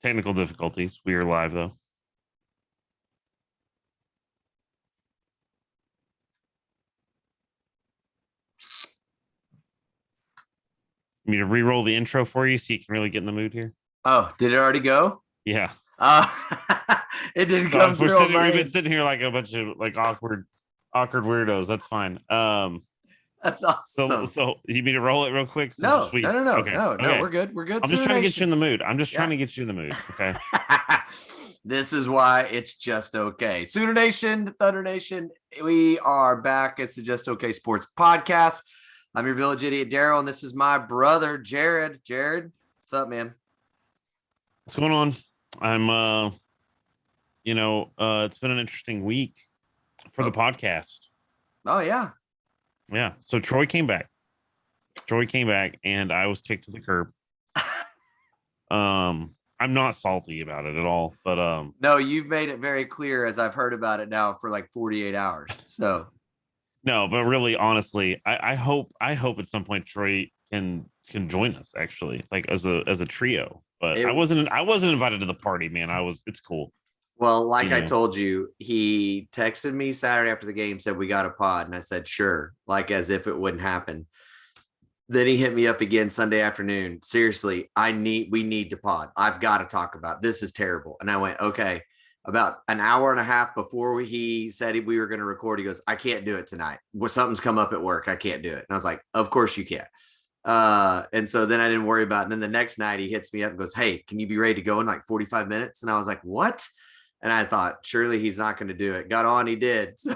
Technical difficulties. We are live though. You need to re-roll the intro for you so you can really get in the mood here. Oh, did it already go? Yeah. It didn't come through. We've been sitting here like a bunch of like awkward weirdos. That's fine. That's awesome. So you need to roll it real quick? No. Okay. No, we're good. We're good. I'm just trying to get you in the mood. Trying to get you in the mood. Okay. This is why it's just okay. Sooner Nation, Thunder Nation, we are back. It's the Just Okay Sports Podcast. I'm your village idiot, Daryl, and this is my brother, Jared. Jared, what's up, man? What's going on? I'm, it's been an interesting week for the podcast. Oh, yeah. Yeah. So Troy came back, and I was kicked to the curb. I'm not salty about it at all, but no, you've made it very clear as I've heard about it now for like 48 hours. So no, but really, honestly, I hope at some point Troy can join us actually, like as a trio. But I wasn't invited to the party, man. It's cool. Well, like I told you, he texted me Saturday after the game, said we got a pod, and I said sure, like as if it wouldn't happen. Then he hit me up again Sunday afternoon. Seriously, we need to pod. I've got to talk about this. Is terrible. And I went, okay. About an hour and a half before he said we were going to record, he goes, I can't do it tonight. Well, something's come up at work. I can't do it. And I was like, of course you can't. And so then I didn't worry about it. And then the next night he hits me up and goes, hey, can you be ready to go in like 45 minutes? And I was like, what? And I thought, surely he's not going to do it. Got on, he did. So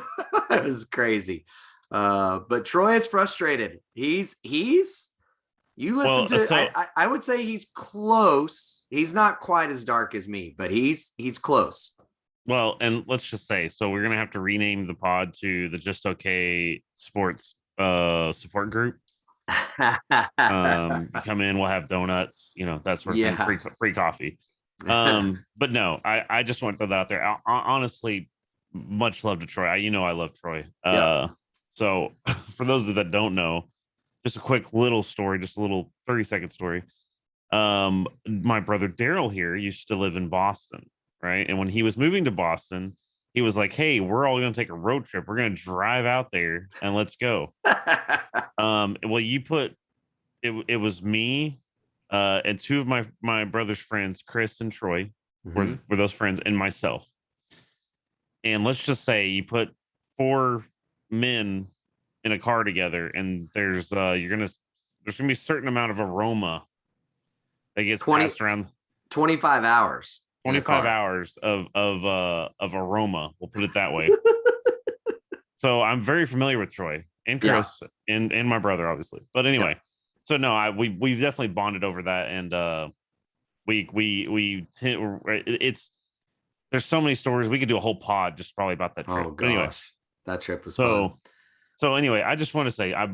it was crazy. But Troy is frustrated. I would say he's close. He's not quite as dark as me, but he's close. Well, and let's just say, so we're going to have to rename the pod to the Just Okay Sports support group. Come in, we'll have donuts, that sort of thing, free coffee. But no, I just want to throw that out there. Honestly, much love to Troy. I love Troy. So for those that don't know, just a quick little story, just a little 30-second story. My brother Daryl here used to live in Boston, right? And when he was moving to Boston, he was like, hey, we're all going to take a road trip. We're going to drive out there and let's go. Well, it was me and two of my brother's friends, Chris and Troy, were those friends, and myself. And let's just say you put 4 men in a car together, and there's gonna be a certain amount of aroma that gets passed around. 25 hours. 25 hours of aroma. We'll put it that way. So I'm very familiar with Troy and Chris and my brother, obviously. But anyway, so no, we've definitely bonded over that, and there's so many stories. We could do a whole pod just probably about that trip. Oh gosh, anyway, that trip was fun. So anyway, I just want to say I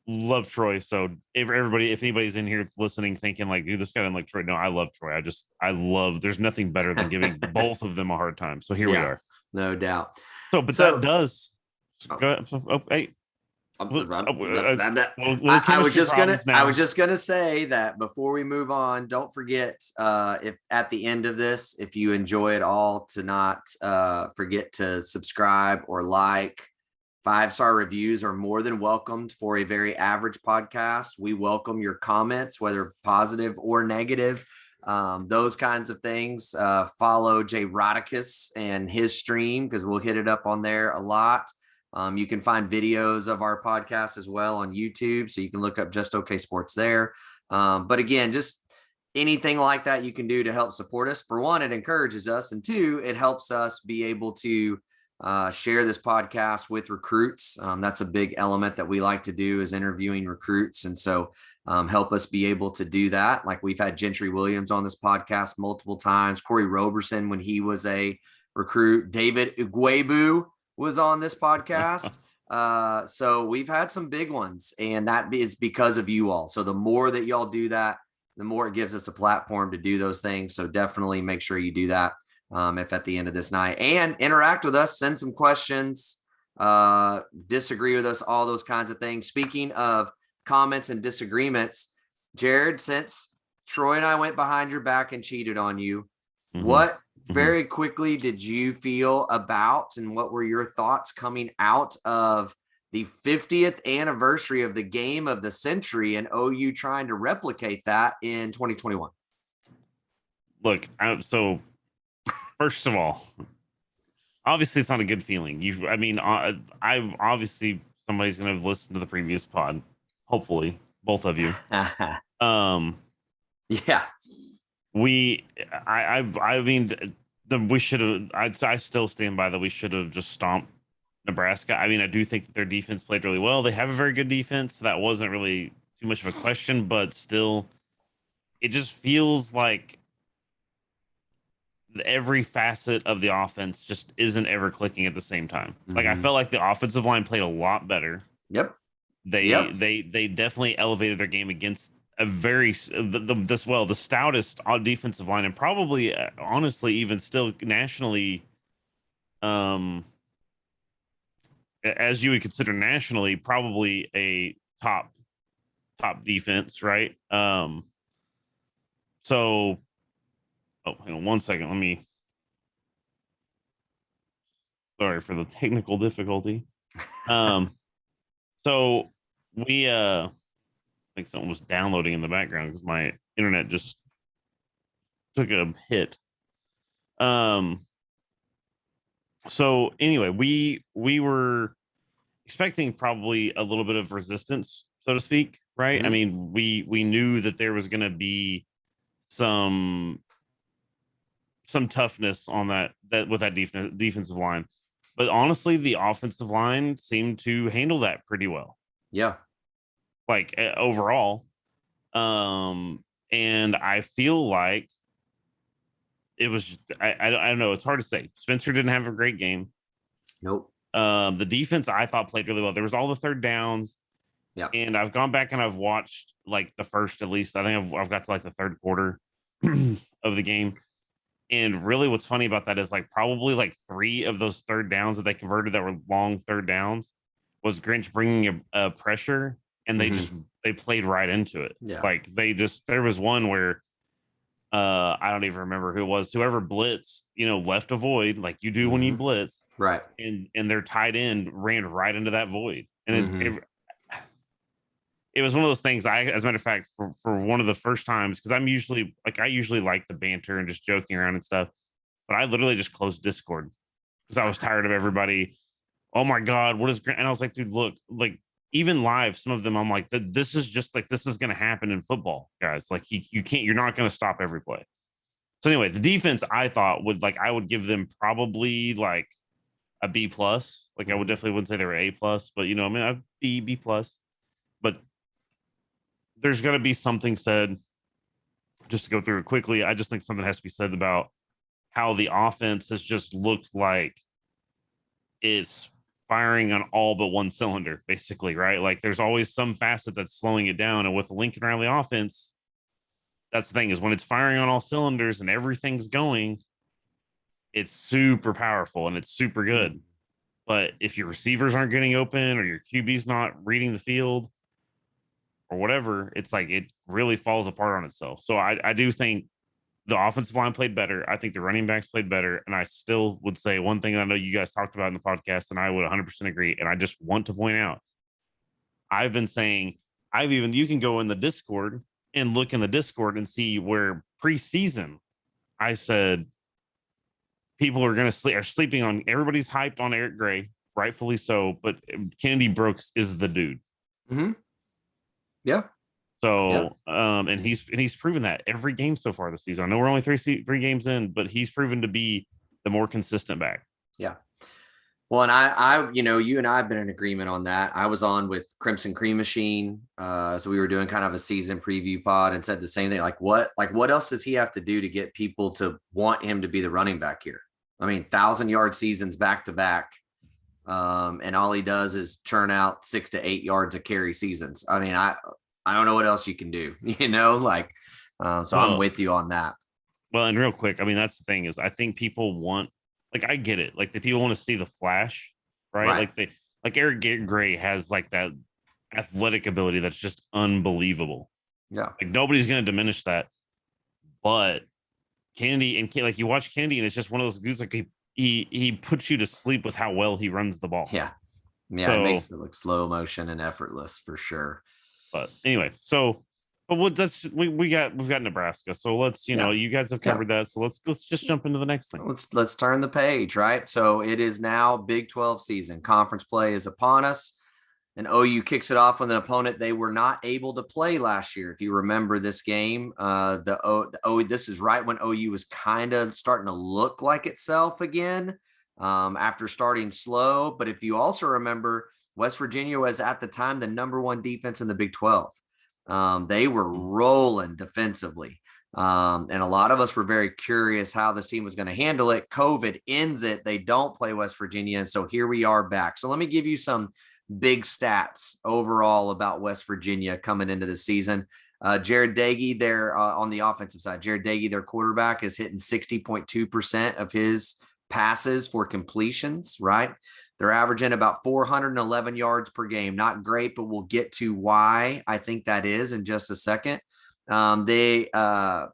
love Troy. So if anybody's in here listening thinking like, dude, this guy doesn't like Troy. No, I love Troy. There's nothing better than giving both of them a hard time. So here we are. No doubt. That does. Go ahead. Hey. I was just gonna say that before we move on, don't forget if at the end of this, if you enjoy it all, to not forget to subscribe or like. 5-star reviews are more than welcomed for a very average podcast. We welcome your comments, whether positive or negative, those kinds of things. Follow Jay Rodicus and his stream, because we'll hit it up on there a lot. You can find videos of our podcast as well on YouTube, so you can look up Just Okay Sports there. But again, just anything like that you can do to help support us. For one, it encourages us, and two, it helps us be able to share this podcast with recruits. That's a big element that we like to do, is interviewing recruits. And so help us be able to do that. Like we've had Gentry Williams on this podcast multiple times, Corey Roberson when he was a recruit, David Ugwebu was on this podcast. So we've had some big ones, and that is because of you all. So the more that y'all do that, the more it gives us a platform to do those things. So definitely make sure you do that. If at the end of this night, and interact with us, send some questions, disagree with us, all those kinds of things. Speaking of comments and disagreements, Jared, since Troy and I went behind your back and cheated on you. Mhm. What very quickly did you feel about, and what were your thoughts coming out of the 50th anniversary of the game of the century and OU trying to replicate that in 2021? Look, so first of all, obviously it's not a good feeling. I obviously somebody's going to listen to the previous pod. Hopefully, both of you. Yeah. We should have. I still stand by that. We should have just stomped Nebraska. I mean, I do think that their defense played really well. They have a very good defense. So that wasn't really too much of a question, but still, it just feels like every facet of the offense just isn't ever clicking at the same time. Like I felt like the offensive line played a lot better. Yep. They definitely elevated their game against a very the stoutest defensive line, and probably honestly even still nationally, as you would consider nationally, probably a top defense, right? So hang on one second. Sorry for the technical difficulty. So we I think someone was downloading in the background because my internet just took a hit. So anyway, we were expecting probably a little bit of resistance, so to speak, right? I mean, we knew that there was going to be some toughness on that with that defensive line, but honestly, the offensive line seemed to handle that pretty well. Yeah. Like overall, and I feel like it was just, I don't know, it's hard to say. Spencer didn't have a great game. Nope. The defense I thought played really well. There was all the third downs. Yeah. And I've gone back and I've watched like the first, at least I think I've got to like the third quarter of the game. And really what's funny about that is like probably like 3 of those third downs that they converted that were long third downs was Grinch bringing a pressure, and they played right into it. Yeah. Like there was one where I don't even remember who it was. Whoever blitzed, left a void like you do when you blitz. Right. And their tight end ran right into that void. And it was one of those things. As a matter of fact, for one of the first times, because I usually like the banter and just joking around and stuff, but I literally just closed Discord because I was tired of everybody. Oh my God, what is Grant? And I was like, dude, look, like even live, some of them, I'm like, this is just like, this is going to happen in football, guys. Like you're not going to stop every play. So anyway, the defense I thought I would give them probably like a B plus. Like I would definitely wouldn't say they were A plus, but a B plus. But there's going to be something said, just to go through it quickly. I just think something has to be said about how the offense has just looked like it's firing on all but one cylinder, basically, right? Like there's always some facet that's slowing it down. And with the Lincoln Riley offense, that's the thing, is when it's firing on all cylinders and everything's going, it's super powerful and it's super good. But if your receivers aren't getting open or your QB's not reading the field or whatever, it's like it really falls apart on itself. So I do think the offensive line played better. I think the running backs played better. And I still would say one thing I know you guys talked about in the podcast, and I would 100% agree. And I just want to point out, I've been saying, you can go in the Discord and look in the Discord and see where preseason I said people are sleeping on, everybody's hyped on Eric Gray, rightfully so, but Kennedy Brooks is the dude. Yeah. So, and he's proven that every game so far this season. I know we're only three games in, but he's proven to be the more consistent back. Yeah. Well, and I, you and I have been in agreement on that. I was on with Crimson Cream Machine. So we were doing kind of a season preview pod and said the same thing. Like what else does he have to do to get people to want him to be the running back here? I mean, 1,000-yard seasons back to back. And all he does is churn out 6 to 8 yards of carry seasons. I mean, I don't know what else you can do, so I'm with you on that. Well, and real quick, I mean, that's the thing, is I think people want, like, I get it. Like the people want to see the flash, right? Like Eric Gray has like that athletic ability that's just unbelievable. Yeah. Like nobody's going to diminish that. but Kennedy like you watch Kennedy, and it's just one of those dudes like he puts you to sleep with how well he runs the ball. Yeah, so, it makes it look slow motion and effortless for sure. But anyway, but we've got Nebraska, so let's you guys have covered that, so let's just jump into the next thing. Let's turn the page, right? So it is now Big 12 season. Conference play is upon us. And OU kicks it off with an opponent they were not able to play last year. If you remember this game, this is right when OU was kind of starting to look like itself again after starting slow. But if you also remember, West Virginia was at the time the number 1 defense in the Big 12. They were rolling defensively. And a lot of us were very curious how this team was going to handle it. COVID ends it. They don't play West Virginia. And so here we are back. So let me give you some big stats overall about West Virginia coming into the season. Jared Dagey, there on the offensive side, Jared Dagey, their quarterback, is hitting 60.2% of his passes for completions, right? They're averaging about 411 yards per game. Not great, but we'll get to why I think that is in just a second. They are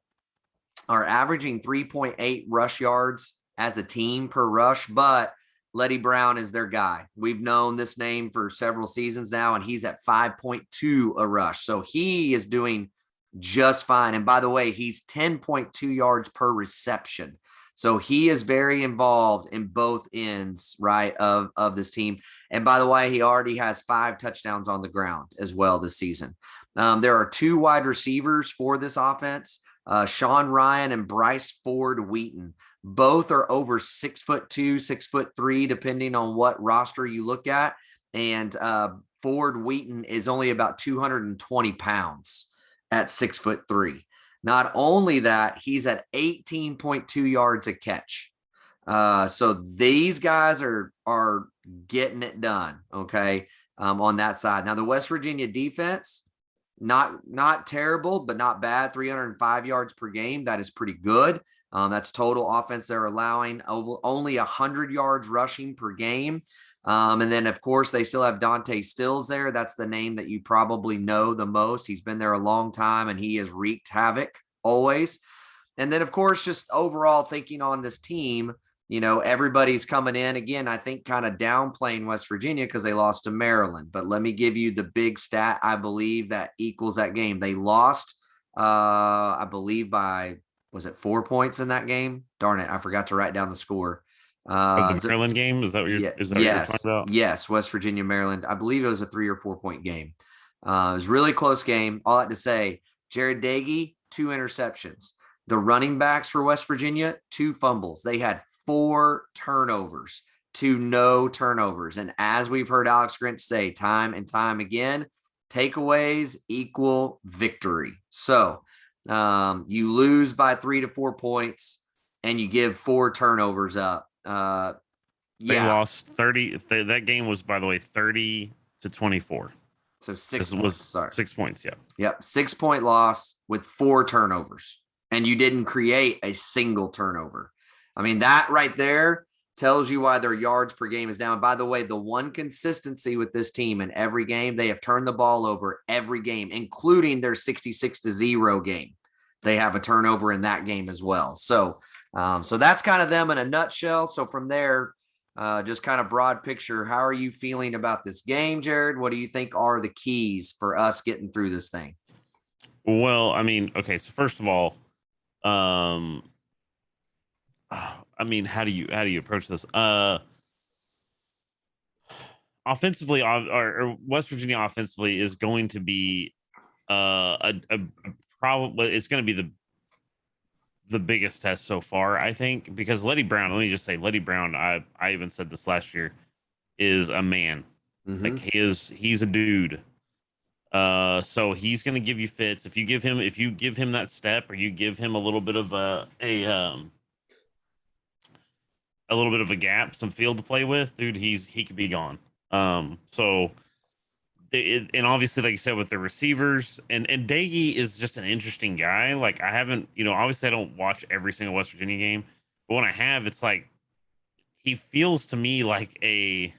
averaging 3.8 rush yards as a team per rush, but Letty Brown is their guy. We've known this name for several seasons now, and he's at 5.2 a rush. So he is doing just fine. And by the way, he's 10.2 yards per reception. So he is very involved in both ends, right, of this team. And by the way, he already has 5 touchdowns on the ground as well this season. There are 2 wide receivers for this offense, Sean Ryan and Bryce Ford Wheaton. Both are over 6'2", 6'3", depending on what roster you look at. And Ford Wheaton is only about 220 pounds at 6'3". Not only that, he's at 18.2 yards a catch. So these guys are getting it done, okay, on that side. Now, the West Virginia defense, not terrible, but not bad. 305 yards per game. That is pretty good. That's total offense they're allowing, only 100 yards rushing per game. And then, of course, they still have Dante Stills there. That's the name that you probably know the most. He's been there a long time, and he has wreaked havoc always. And then, of course, just overall thinking on this team, everybody's coming in. Again, I think kind of downplaying West Virginia because they lost to Maryland. But let me give you the big stat, I believe, that equals that game. They lost, I believe, by – was it 4 points in that game? Darn it, I forgot to write down the score. The Maryland game? Is that what you're talking about? Yes, West Virginia, Maryland. I believe it was a 3 or 4 point game. It was a really close game. All that to say, Jared Dagey, 2 interceptions. The running backs for West Virginia, 2 fumbles. They had 4 turnovers to no turnovers. And as we've heard Alex Grinch say time and time again, takeaways equal victory. So you lose by 3 to 4 points and you give 4 turnovers up. They lost 30. That game was, by the way, 30-24. So 6 points. Was 6 points. Yeah. Yep. 6-point loss with 4 turnovers, and you didn't create a single turnover. I mean, that right there tells you why their yards per game is down. By the way, the one consistency with this team in every game, they have turned the ball over every game, including their 66-0 game. They have a turnover in that game as well. So that's kind of them in a nutshell. So from there, just kind of broad picture, how are you feeling about this game, Jared? What do you think are the keys for us getting through this thing? Well, I mean, okay. So first of all, I mean, how do you approach this? Offensively, or West Virginia offensively is going to be probably it's going to be the biggest test so far, I think, because Letty Brown. Let me just say, Letty Brown. I even said this last year, is a man. Mm-hmm. Like he's a dude. So he's going to give you fits if you give him that step, or you give him a little bit of a little bit of a gap, some field to play with, dude. He could be gone. So. And obviously, like you said, with the receivers, and Dagey is just an interesting guy. Like, I haven't, obviously I don't watch every single West Virginia game, but when I have, it's like he feels to me like a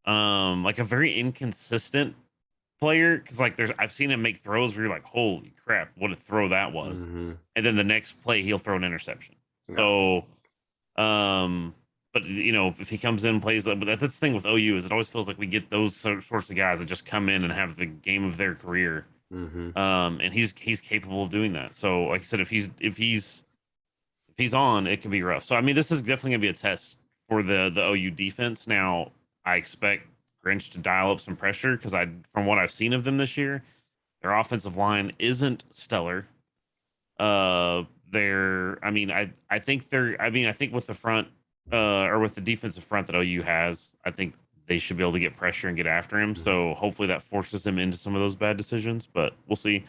very inconsistent player, because like I've seen him make throws where you're like, holy crap, what a throw that was. Mm-hmm. And then the next play he'll throw an interception. Yeah. So but if he comes in and plays that, but that's the thing with OU is it always feels like we get those sorts of guys that just come in and have the game of their career. Mm-hmm. And he's capable of doing that. So like I said, if he's on, it can be rough. So I mean, this is definitely gonna be a test for the OU defense. Now I expect Grinch to dial up some pressure because from what I've seen of them this year, their offensive line isn't stellar. I think with the front or with the defensive front that OU has, I think they should be able to get pressure and get after him. Mm-hmm. So hopefully that forces him into some of those bad decisions, but we'll see.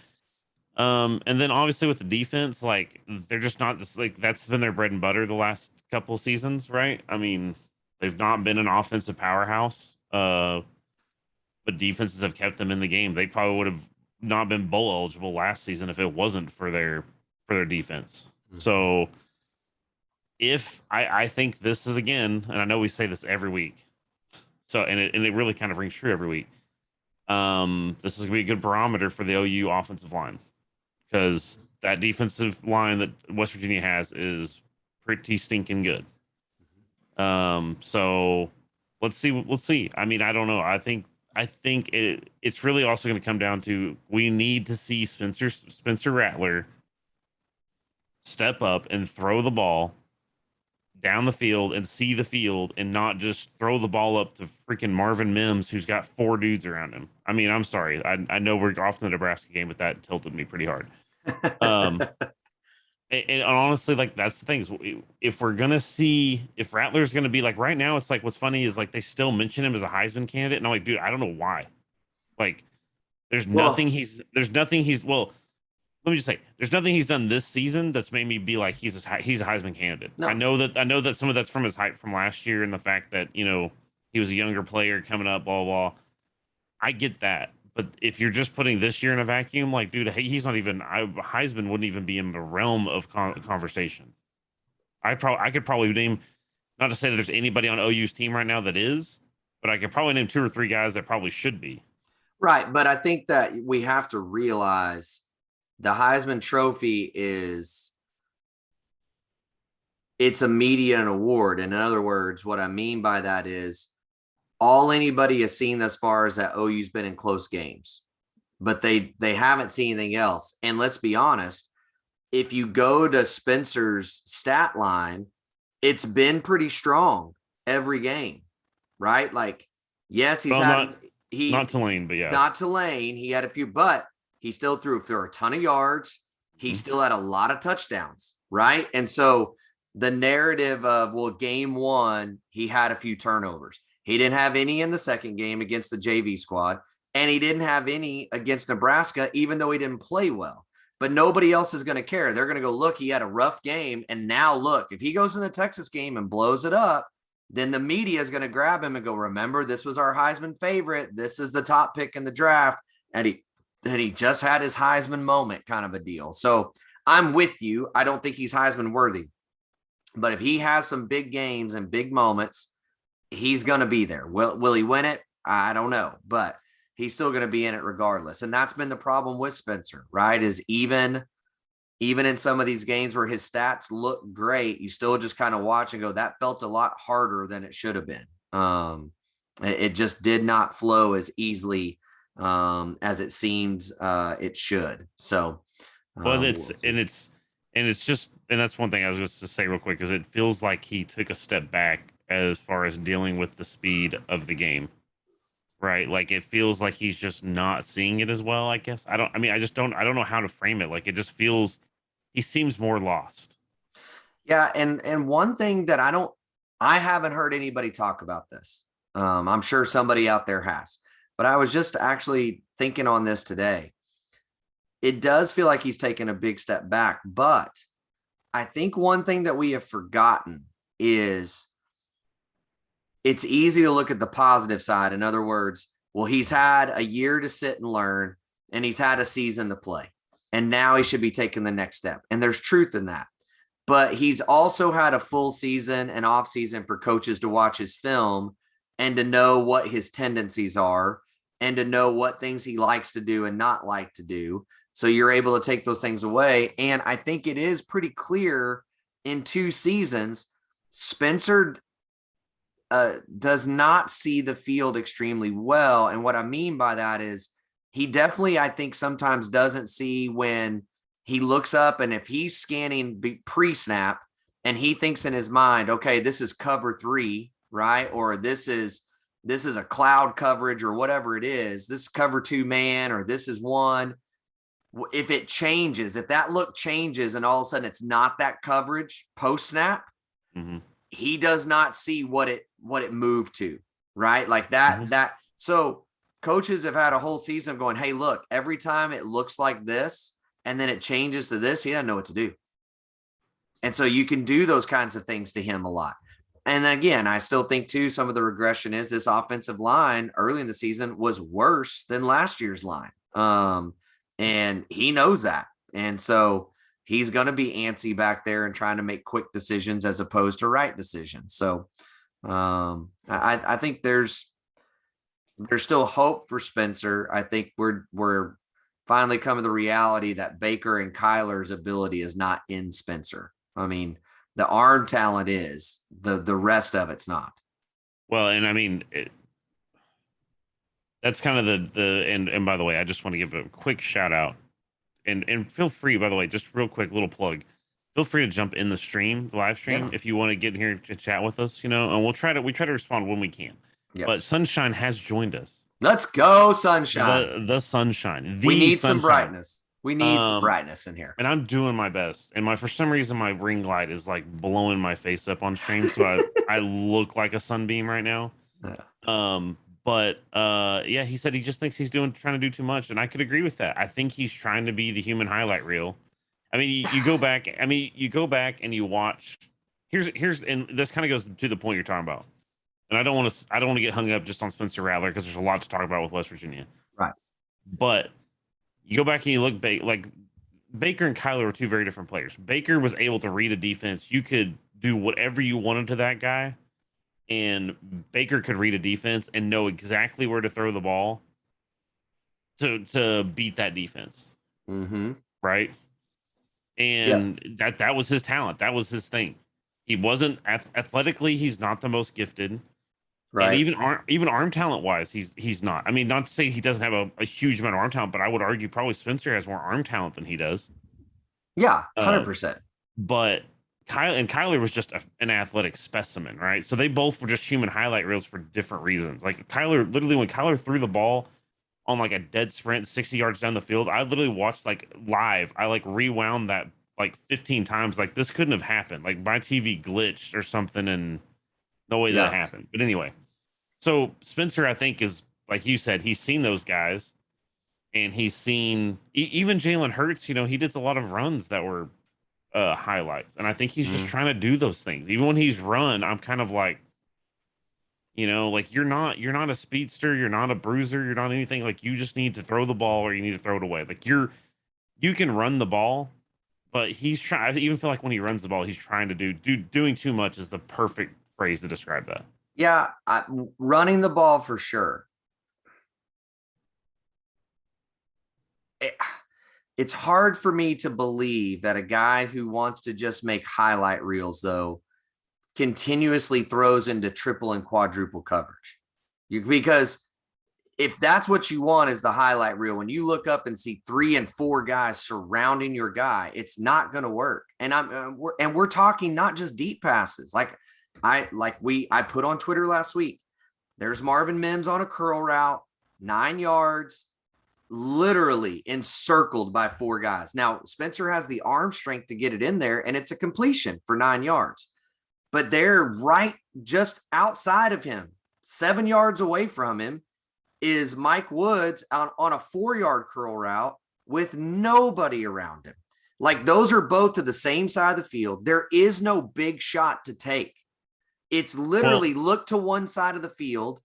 And then obviously with the defense, like they're just not just like that's been their bread and butter the last couple of seasons, right? I mean, they've not been an offensive powerhouse, but defenses have kept them in the game. They probably would have not been bowl eligible last season if it wasn't for their defense. Mm-hmm. So if I think this is again, and I know we say this every week, so and it really kind of rings true every week. This is gonna be a good barometer for the OU offensive line because that defensive line that West Virginia has is pretty stinking good. So let's see. I mean, I don't know. I think it's really also going to come down to we need to see Spencer Rattler step up and throw the ball down the field and see the field and not just throw the ball up to freaking Marvin Mims, who's got 4 dudes around him. I mean, I'm sorry. I know we're off in the Nebraska game, but that tilted me pretty hard. And honestly, like that's the thing. If we're gonna see if Rattler's gonna be like right now, it's like what's funny is like they still mention him as a Heisman candidate, and I'm like, dude, I don't know why. Like, there's nothing he's well. Let me just say, there's nothing he's done this season that's made me be like he's a Heisman candidate. No. I know that some of that's from his hype from last year and the fact that he was a younger player coming up, blah blah. I get that. But if you're just putting this year in a vacuum, like, dude, he's not even. Heisman wouldn't even be in the realm of conversation. I could probably name, not to say that there's anybody on OU's team right now that is, but I could probably name 2 or 3 guys that probably should be. Right, but I think that we have to realize the Heisman Trophy it's a media award. And in other words, what I mean by that is all anybody has seen thus far is that OU's been in close games, but they haven't seen anything else. And let's be honest, if you go to Spencer's stat line, it's been pretty strong every game, right? Like, yes, not Tulane, but yeah. Not Tulane. He had a few, but he still threw for a ton of yards. He still had a lot of touchdowns, right? And so the narrative of, well, game 1, he had a few turnovers. He didn't have any in the second game against the JV squad, and he didn't have any against Nebraska, even though he didn't play well. But nobody else is going to care. They're going to go, look, he had a rough game, and now look, if he goes in the Texas game and blows it up, then the media is going to grab him and go, remember, this was our Heisman favorite. This is the top pick in the draft, and he just had his Heisman moment kind of a deal. So I'm with you. I don't think he's Heisman worthy. But if he has some big games and big moments, he's going to be there. Will he win it? I don't know, but he's still going to be in it regardless. And that's been the problem with Spencer, right? Is even in some of these games where his stats look great, you still just kind of watch and go, that felt a lot harder than it should have been. It just did not flow as easily as it seemed it should. So, and that's one thing I was just to say real quick, is it feels like he took a step back as far as dealing with the speed of the game, right? Like it feels like he's just not seeing it as well, I guess. I don't know how to frame it. Like it just feels, he seems more lost. Yeah. And one thing that I haven't heard anybody talk about this. I'm sure somebody out there has, but I was just actually thinking on this today. It does feel like he's taken a big step back, but I think one thing that we have forgotten is it's easy to look at the positive side. In other words, well, he's had a year to sit and learn, and he's had a season to play, and now he should be taking the next step. And there's truth in that. But he's also had a full season and off season for coaches to watch his film and to know what his tendencies are and to know what things he likes to do and not like to do. So you're able to take those things away. And I think it is pretty clear in 2 seasons, Spencer does not see the field extremely well. And what I mean by that is he definitely, I think, sometimes doesn't see when he looks up, and if he's scanning pre-snap and he thinks in his mind, okay, this is cover 3, right? Or this is a cloud coverage or whatever it is. This is cover 2 man, or this is 1. If it changes, if that look changes and all of a sudden it's not that coverage post snap, he does not see what it moved to, right? Like that. So coaches have had a whole season of going, hey, look, every time it looks like this and then it changes to this, he doesn't know what to do. And so you can do those kinds of things to him a lot. And again, I still think too, some of the regression is this offensive line early in the season was worse than last year's line. And he knows that. And so he's going to be antsy back there and trying to make quick decisions as opposed to right decisions. So I think there's still hope for Spencer. I think we're finally coming to the reality that Baker and Kyler's ability is not in Spencer. I mean, the arm talent is, the rest of it's not. Well, and I mean, that's kind of and by the way, I just want to give a quick shout out and feel free, by the way, just real quick, little plug. Feel free to jump in the live stream, if you want to get in here to chat with us, and we try to respond when we can. Yep. But Sunshine has joined us. Let's go, Sunshine. The Sunshine. We need some brightness. We need some brightness in here. And I'm doing my best. And for some reason, my ring light is like blowing my face up on stream. So I look like a sunbeam right now. Yeah. But yeah, he said he just thinks he's trying to do too much. And I could agree with that. I think he's trying to be the human highlight reel. I mean, you go back and you watch. Here's and this kind of goes to the point you're talking about. And I don't want to get hung up just on Spencer Rattler because there's a lot to talk about with West Virginia. Right. But you go back and you look like Baker and Kyler were two very different players. Baker was able to read a defense. You could do whatever you wanted to that guy, and Baker could read a defense and know exactly where to throw the ball to beat that defense. Mm-hmm. Right. And that was his talent. That was his thing. He wasn't athletically. He's not the most gifted. Right. And even arm talent wise, he's not. I mean, not to say he doesn't have a huge amount of arm talent, but I would argue probably Spencer has more arm talent than he does. Yeah, 100%. But Kyler was just an athletic specimen, right? So they both were just human highlight reels for different reasons. Like Kyler, literally, when Kyler threw the ball on like a dead sprint 60 yards down the field, I literally watched like live. I like rewound that like 15 times. Like this couldn't have happened. Like my TV glitched or something, and no way that happened. But anyway. So Spencer, I think, is like you said, he's seen those guys, and he's seen even Jalen Hurts. He did a lot of runs that were highlights, and I think he's just trying to do those things. Even when he's run, I'm kind of like, like you're not a speedster, you're not a bruiser, you're not anything. Like you just need to throw the ball or you need to throw it away. Like you can run the ball, but he's trying. I even feel like when he runs the ball, he's trying to doing too much is the perfect phrase to describe that. Yeah, running the ball for sure. It's hard for me to believe that a guy who wants to just make highlight reels, though, continuously throws into triple and quadruple coverage. Because if that's what you want is the highlight reel, when you look up and see 3 and 4 guys surrounding your guy, it's not going to work. And we're talking not just deep passes. I put on Twitter last week, there's Marvin Mims on a curl route, 9 yards, literally encircled by 4 guys. Now, Spencer has the arm strength to get it in there, and it's a completion for 9 yards. But they're right just outside of him, 7 yards away from him, is Mike Woods on a 4-yard curl route with nobody around him. Like those are both to the same side of the field. There is no big shot to take. It's literally look to one side of the field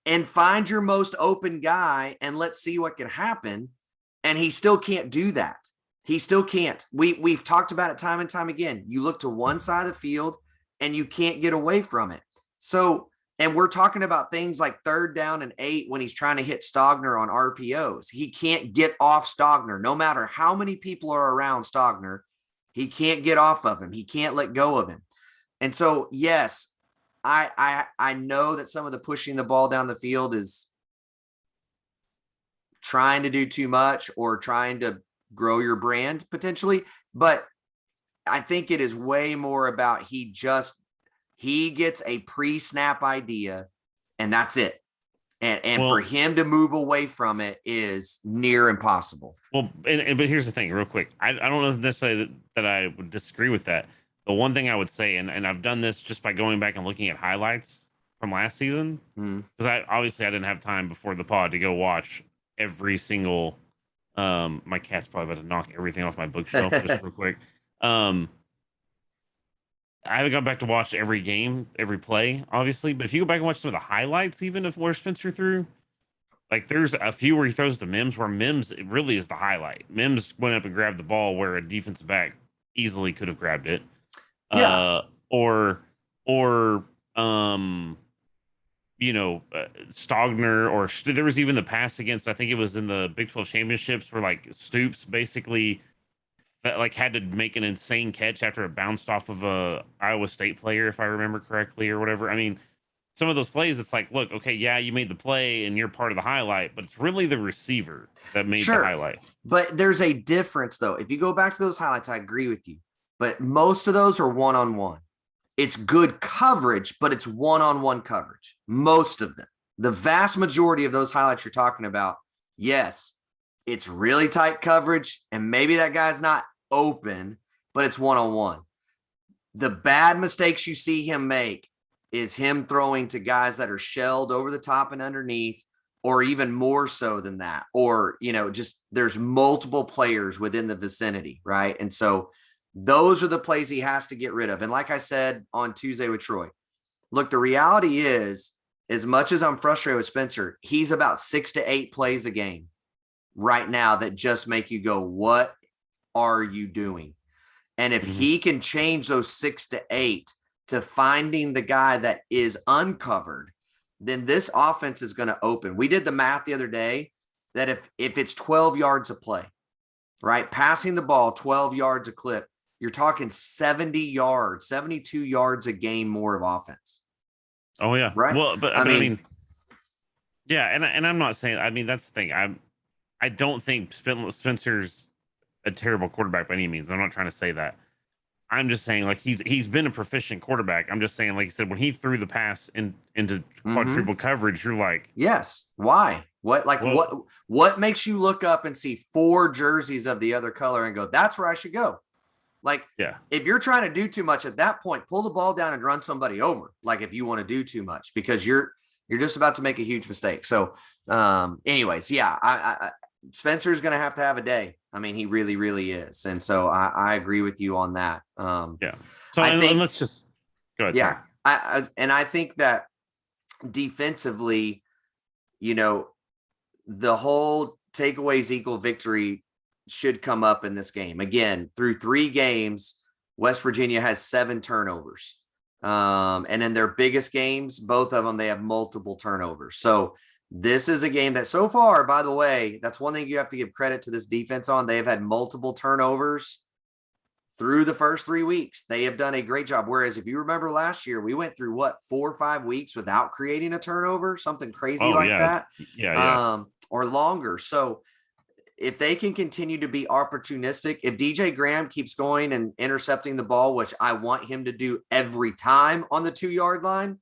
and find your most open guy and let's see what can happen. And he still can't do that. He still can't. We've talked about it time and time again. You look to one side of the field and you can't get away from it. So And we're talking about things like 3rd down and 8 when he's trying to hit Stogner on RPOs. He can't get off Stogner. No matter how many people are around Stogner, he can't get off of him. He can't let go of him. And so, yes, I know that some of the pushing the ball down the field is trying to do too much or trying to grow your brand potentially. But I think it is way more about he gets a pre-snap idea and that's it. And for him to move away from it is near impossible. Well, but here's the thing real quick. I don't know necessarily that I would disagree with that. The one thing I would say, and I've done this just by going back and looking at highlights from last season, because I didn't have time before the pod to go watch every single, my cat's probably about to knock everything off my bookshelf just real quick. I haven't gone back to watch every game, every play, obviously. But if you go back and watch some of the highlights, even of where Spencer threw, like there's a few where he throws to Mims, where Mims it really is the highlight. Mims went up and grabbed the ball where a defensive back easily could have grabbed it. Yeah. Stogner, or there was even the pass against, I think it was in the Big 12 championships where like Stoops basically like had to make an insane catch after it bounced off of a Iowa State player, if I remember correctly, or whatever. I mean, some of those plays, it's like, look, okay, yeah, you made the play and you're part of the highlight, but it's really the receiver that made the highlight. But there's a difference, though. If you go back to those highlights, I agree with you. But most of those are one-on-one. It's good coverage, but it's one-on-one coverage. Most of them. The vast majority of those highlights you're talking about, yes, it's really tight coverage, and maybe that guy's not open, but it's one-on-one. The bad mistakes you see him make is him throwing to guys that are shelled over the top and underneath, or even more so than that. Or, just there's multiple players within the vicinity, right? And so those are the plays he has to get rid of. And like I said on Tuesday with Troy, look, the reality is, as much as I'm frustrated with Spencer, he's about 6 to 8 plays a game right now that just make you go, what are you doing? And if he can change those 6 to 8 to finding the guy that is uncovered, then this offense is going to open. We did the math the other day that if it's 12 yards a play, right? Passing the ball 12 yards a clip, you're talking 70 yards, 72 yards a game more of offense. Oh yeah. Right. Well, but I mean, yeah. And I'm not saying, I mean, that's the thing. I don't think Spencer's a terrible quarterback by any means. I'm not trying to say that. I'm just saying, like, he's been a proficient quarterback. I'm just saying, like you said, when he threw the pass into quadruple coverage, you're like, yes. Why? What makes you look up and see 4 jerseys of the other color and go, that's where I should go? Like, yeah. If you're trying to do too much at that point, pull the ball down and run somebody over. Like, if you want to do too much, because you're just about to make a huge mistake. So, anyways, yeah, I Spencer's going to have a day. I mean, he really, really is. And so I agree with you on that. Yeah. So let's just go ahead. Yeah. I think that defensively, the whole takeaways equal victory should come up in this game. Again, through 3 games, West Virginia has 7 turnovers. And in their biggest games, both of them, they have multiple turnovers. So this is a game that so far, by the way, that's one thing you have to give credit to this defense on. They have had multiple turnovers through the first 3 weeks. They have done a great job. Whereas if you remember last year, we went through 4 or 5 weeks without creating a turnover, something crazy that. Yeah. Or longer. So if they can continue to be opportunistic, if DJ Graham keeps going and intercepting the ball, which I want him to do every time on the 2-yard line,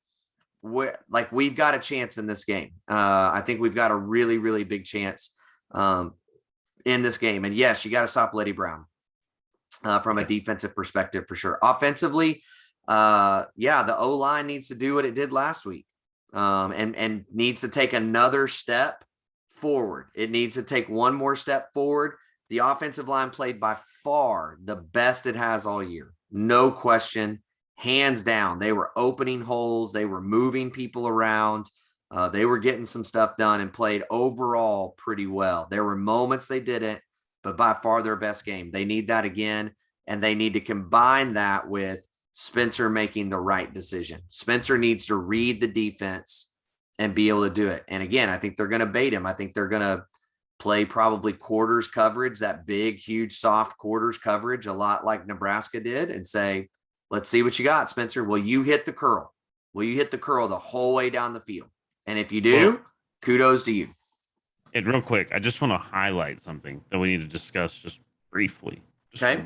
we've got a chance in this game. I think we've got a really, really big chance in this game. And yes, you got to stop Letty Brown from a defensive perspective for sure. Offensively, the O-line needs to do what it did last week and needs to take another step forward. It needs to take one more step forward. The offensive line played by far the best it has all year. No question. Hands down. They were opening holes. They were moving people around. They were getting some stuff done and played overall pretty well. There were moments they didn't, but by far their best game. They need that again, and they need to combine that with Spencer making the right decision. Spencer needs to read the defense and be able to do it. And again, I think they're going to bait him. I think they're going to play probably quarters coverage, that big, huge, soft quarters coverage, a lot like Nebraska did, and say, let's see what you got, Spencer. Will you hit the curl? Will you hit the curl the whole way down the field? And if you do, kudos to you. And real quick, I just want to highlight something that we need to discuss just briefly.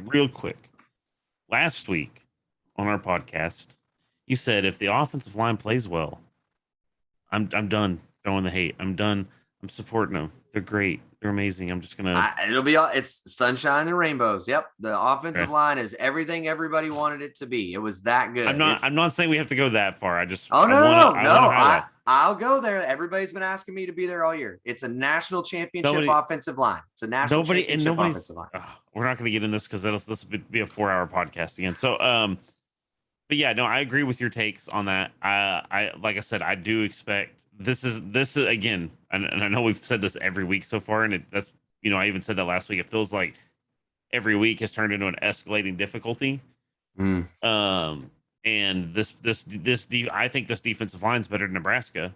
Real quick. Last week on our podcast, you said if the offensive line plays well, I'm done throwing the hate. I'm done. I'm supporting them. They're great. They're amazing. I'm just gonna. It's sunshine and rainbows. Yep, the offensive line is everything everybody wanted it to be. It was that good. I'm not saying we have to go that far. I'll go there. Everybody's been asking me to be there all year. It's a national championship offensive line. It's a national championship offensive line. We're not going to get in this because this will be a 4-hour podcast again. So, but yeah, no, I agree with your takes on that. I like I said, I do expect this is again, and I know we've said this every week so far, and that's I even said that last week. It feels like every week has turned into an escalating difficulty. And I think this defensive line is better than Nebraska.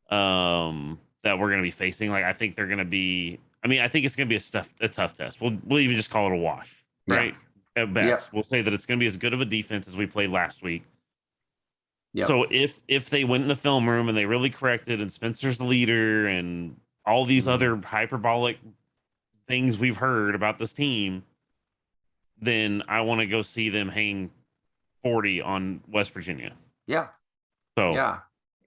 That we're going to be facing. Like I think they're going to be. I mean, I think it's going to be a tough test. We'll even just call it a wash, right? Yeah. At best, we'll say that it's going to be as good of a defense as we played last week. Yep. So if they went in the film room and they really corrected, and Spencer's the leader, and all these other hyperbolic things we've heard about this team, then I want to go see them hang 40 on West Virginia. Yeah. So yeah,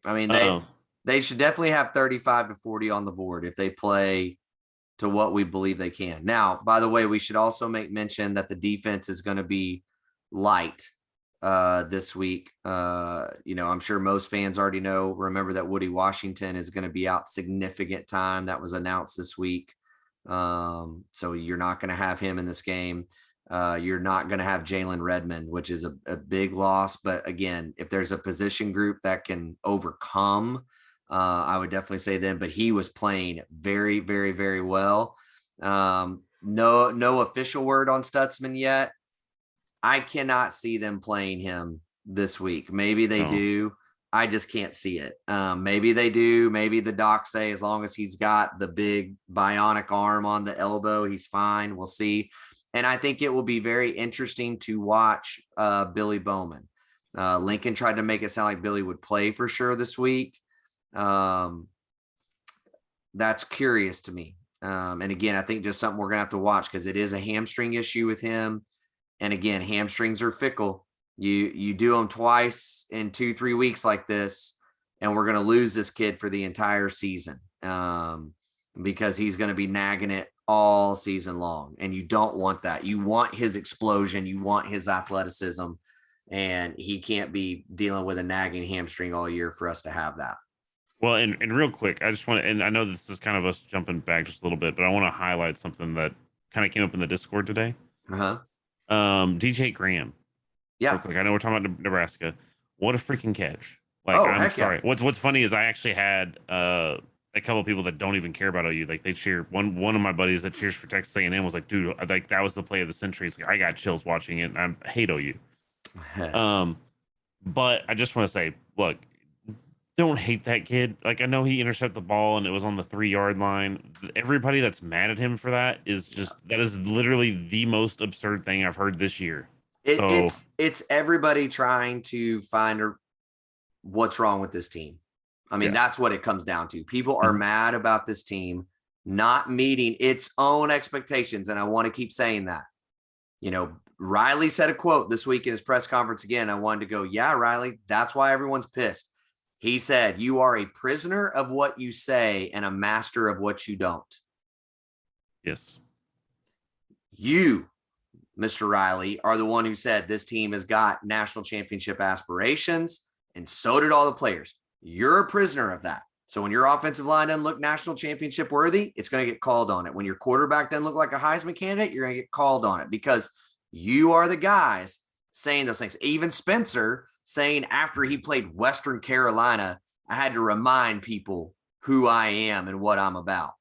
I mean they should definitely have 35 to 40 on the board if they play to what we believe they can. Now, by the way, we should also make mention that the defense is going to be light this week. I'm sure most fans already know. Remember that Woody Washington is going to be out significant time. That was announced this week. So you're not going to have him in this game. You're not going to have Jalen Redmond, which is a big loss. But again, if there's a position group that can overcome, I would definitely say them. But he was playing very, very, very well. No official word on Stutzman yet. I cannot see them playing him this week. Maybe they do. I just can't see it. Maybe they do. Maybe the docs say as long as he's got the big bionic arm on the elbow, he's fine. We'll see. And I think it will be very interesting to watch Billy Bowman. Lincoln tried to make it sound like Billy would play for sure this week. That's curious to me. And again, I think just something we're going to have to watch because it is a hamstring issue with him. And again, hamstrings are fickle. You do them twice in 2-3 weeks like this, and we're going to lose this kid for the entire season because he's going to be nagging it all season long. And you don't want that. You want his explosion. You want his athleticism. And he can't be dealing with a nagging hamstring all year for us to have that. Well, and real quick, I just want to, and I know this is kind of us jumping back just a little bit, but I want to highlight something that kind of came up in the Discord today. DJ Graham. Yeah. Real quick, I know we're talking about Nebraska. What a freaking catch. Like, I'm sorry. Yeah. What's funny is I actually had a couple of people that don't even care about OU. Like, they cheer. One of my buddies that cheers for Texas A&M was like, dude, like that was the play of the century. It's like, I got chills watching it. And I hate OU. But I just want to say, look, don't hate that kid. Like, I know he intercepted the ball and it was on the 3-yard line. Everybody that's mad at him for that is that is literally the most absurd thing I've heard this year. It's everybody trying to find what's wrong with this team. I mean, that's what it comes down to. People are mad about this team not meeting its own expectations. And I want to keep saying that. Riley said a quote this week in his press conference again. I wanted to go, yeah, Riley, that's why everyone's pissed. He said, you are a prisoner of what you say and a master of what you don't. Yes. You, Mr. Riley, are the one who said this team has got national championship aspirations, and so did all the players. You're a prisoner of that. So when your offensive line doesn't look national championship worthy, it's going to get called on it. When your quarterback doesn't look like a Heisman candidate, you're going to get called on it because you are the guys saying those things. Even Spencer saying after he played Western Carolina, I had to remind people who I am and what I'm about.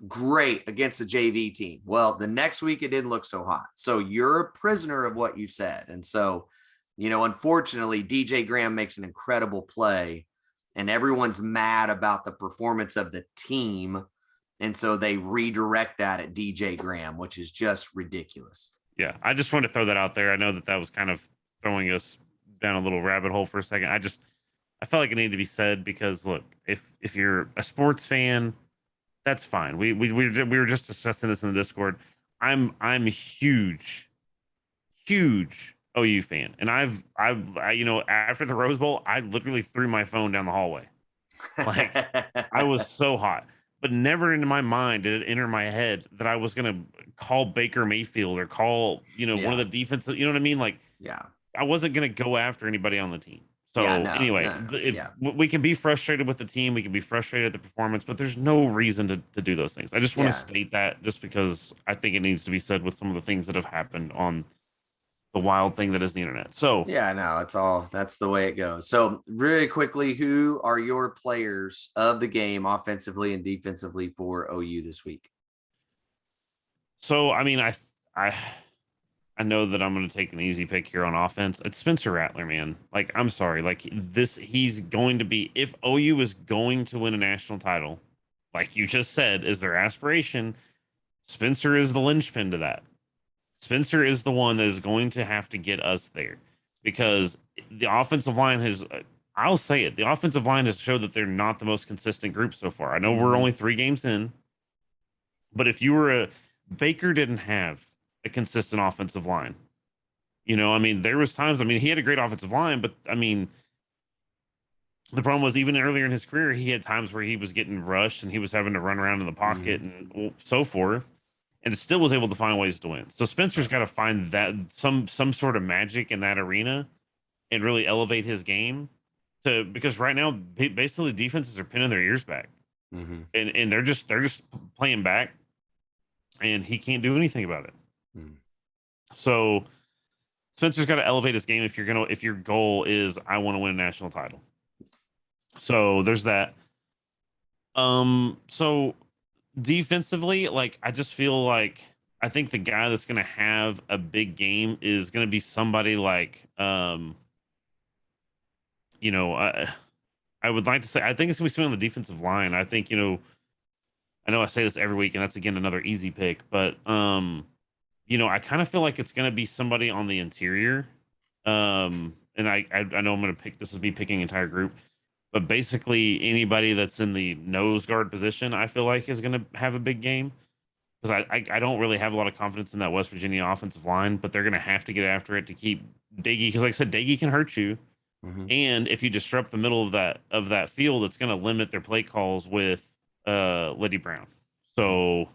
Great against the JV team. Well, the next week it didn't look so hot. So you're a prisoner of what you said. And so, Unfortunately, DJ Graham makes an incredible play and everyone's mad about the performance of the team. And so they redirect that at DJ Graham, which is just ridiculous. Yeah, I just wanted to throw that out there. I know that was kind of throwing us down a little rabbit hole for a second. I felt like it needed to be said because look, if you're a sports fan, that's fine. We were just discussing this in the Discord. I'm a huge OU fan, and I after the Rose Bowl, I literally threw my phone down the hallway. Like I was so hot. But never into my mind did it enter my head that I was going to call Baker Mayfield or call, one of the defensive, you know what I mean? Like, I wasn't going to go after anybody on the team. So we can be frustrated with the team. We can be frustrated at the performance, but there's no reason to do those things. I just want to state that just because I think it needs to be said with some of the things that have happened on the wild thing that is the internet. So that's the way it goes. So really quickly, who are your players of the game offensively and defensively for OU this week? So, I mean, I know that I'm going to take an easy pick here on offense. It's Spencer Rattler, man. Like, I'm sorry. Like he's going to be, if OU is going to win a national title, like you just said, is their aspiration, Spencer is the linchpin to that. Spencer is the one that is going to have to get us there because the offensive line I'll say it, the offensive line has showed that they're not the most consistent group so far. I know we're only 3 games in, but if you were Baker didn't have a consistent offensive line. I mean, there was times, he had a great offensive line, but I mean, the problem was even earlier in his career, he had times where he was getting rushed and he was having to run around in the pocket and so forth. And still was able to find ways to win. So Spencer's got to find that some sort of magic in that arena and really elevate his game because right now basically defenses are pinning their ears back, and they're just playing back, and he can't do anything about it. So Spencer's got to elevate his game if your goal is I want to win a national title. So there's that. So defensively, like I just feel like I think the guy that's going to have a big game is going to be somebody like I would like to say I think it's going to be somebody on the defensive line. I think I know I say this every week and that's again another easy pick, but I kind of feel like it's going to be somebody on the interior. And I know I'm going to pick, this is me picking an entire group. But basically, anybody that's in the nose guard position, I feel like, is going to have a big game. Because I don't really have a lot of confidence in that West Virginia offensive line, but they're going to have to get after it to keep Daggy. Because, like I said, Daggy can hurt you. And if you disrupt the middle of that field, it's going to limit their play calls with Letty Brown. So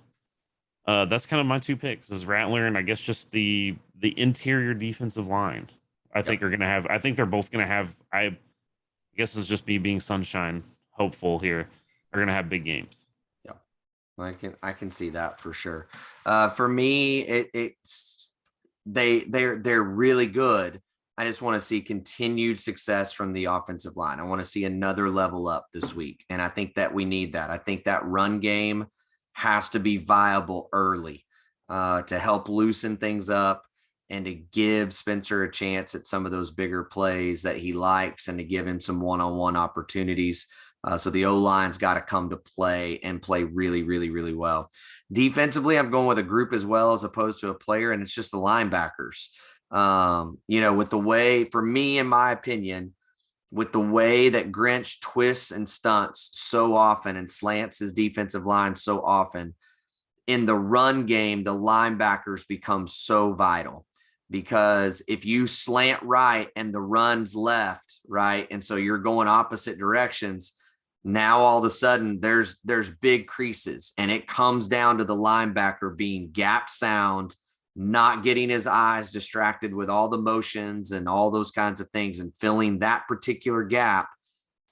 that's kind of my 2 picks is Rattler and I guess just the interior defensive line. I think are going to have. I think they're both going to have. I guess it's just me being sunshine hopeful here, are going to have big games. Yeah, I can see that for sure. For me, they're really good. I just want to see continued success from the offensive line. I want to see another level up this week. And I think that we need that. I think that run game has to be viable early to help loosen things up and to give Spencer a chance at some of those bigger plays that he likes and to give him some one-on-one opportunities. So the O-line's got to come to play and play really, really, really well. Defensively, I'm going with a group as well as opposed to a player, and it's just the linebackers. With the way, for me, in my opinion, with the way that Grinch twists and stunts so often and slants his defensive line so often, in the run game, the linebackers become so vital. Because if you slant right and the run's left, right, and so you're going opposite directions, now all of a sudden there's big creases, and it comes down to the linebacker being gap sound, not getting his eyes distracted with all the motions and all those kinds of things, and filling that particular gap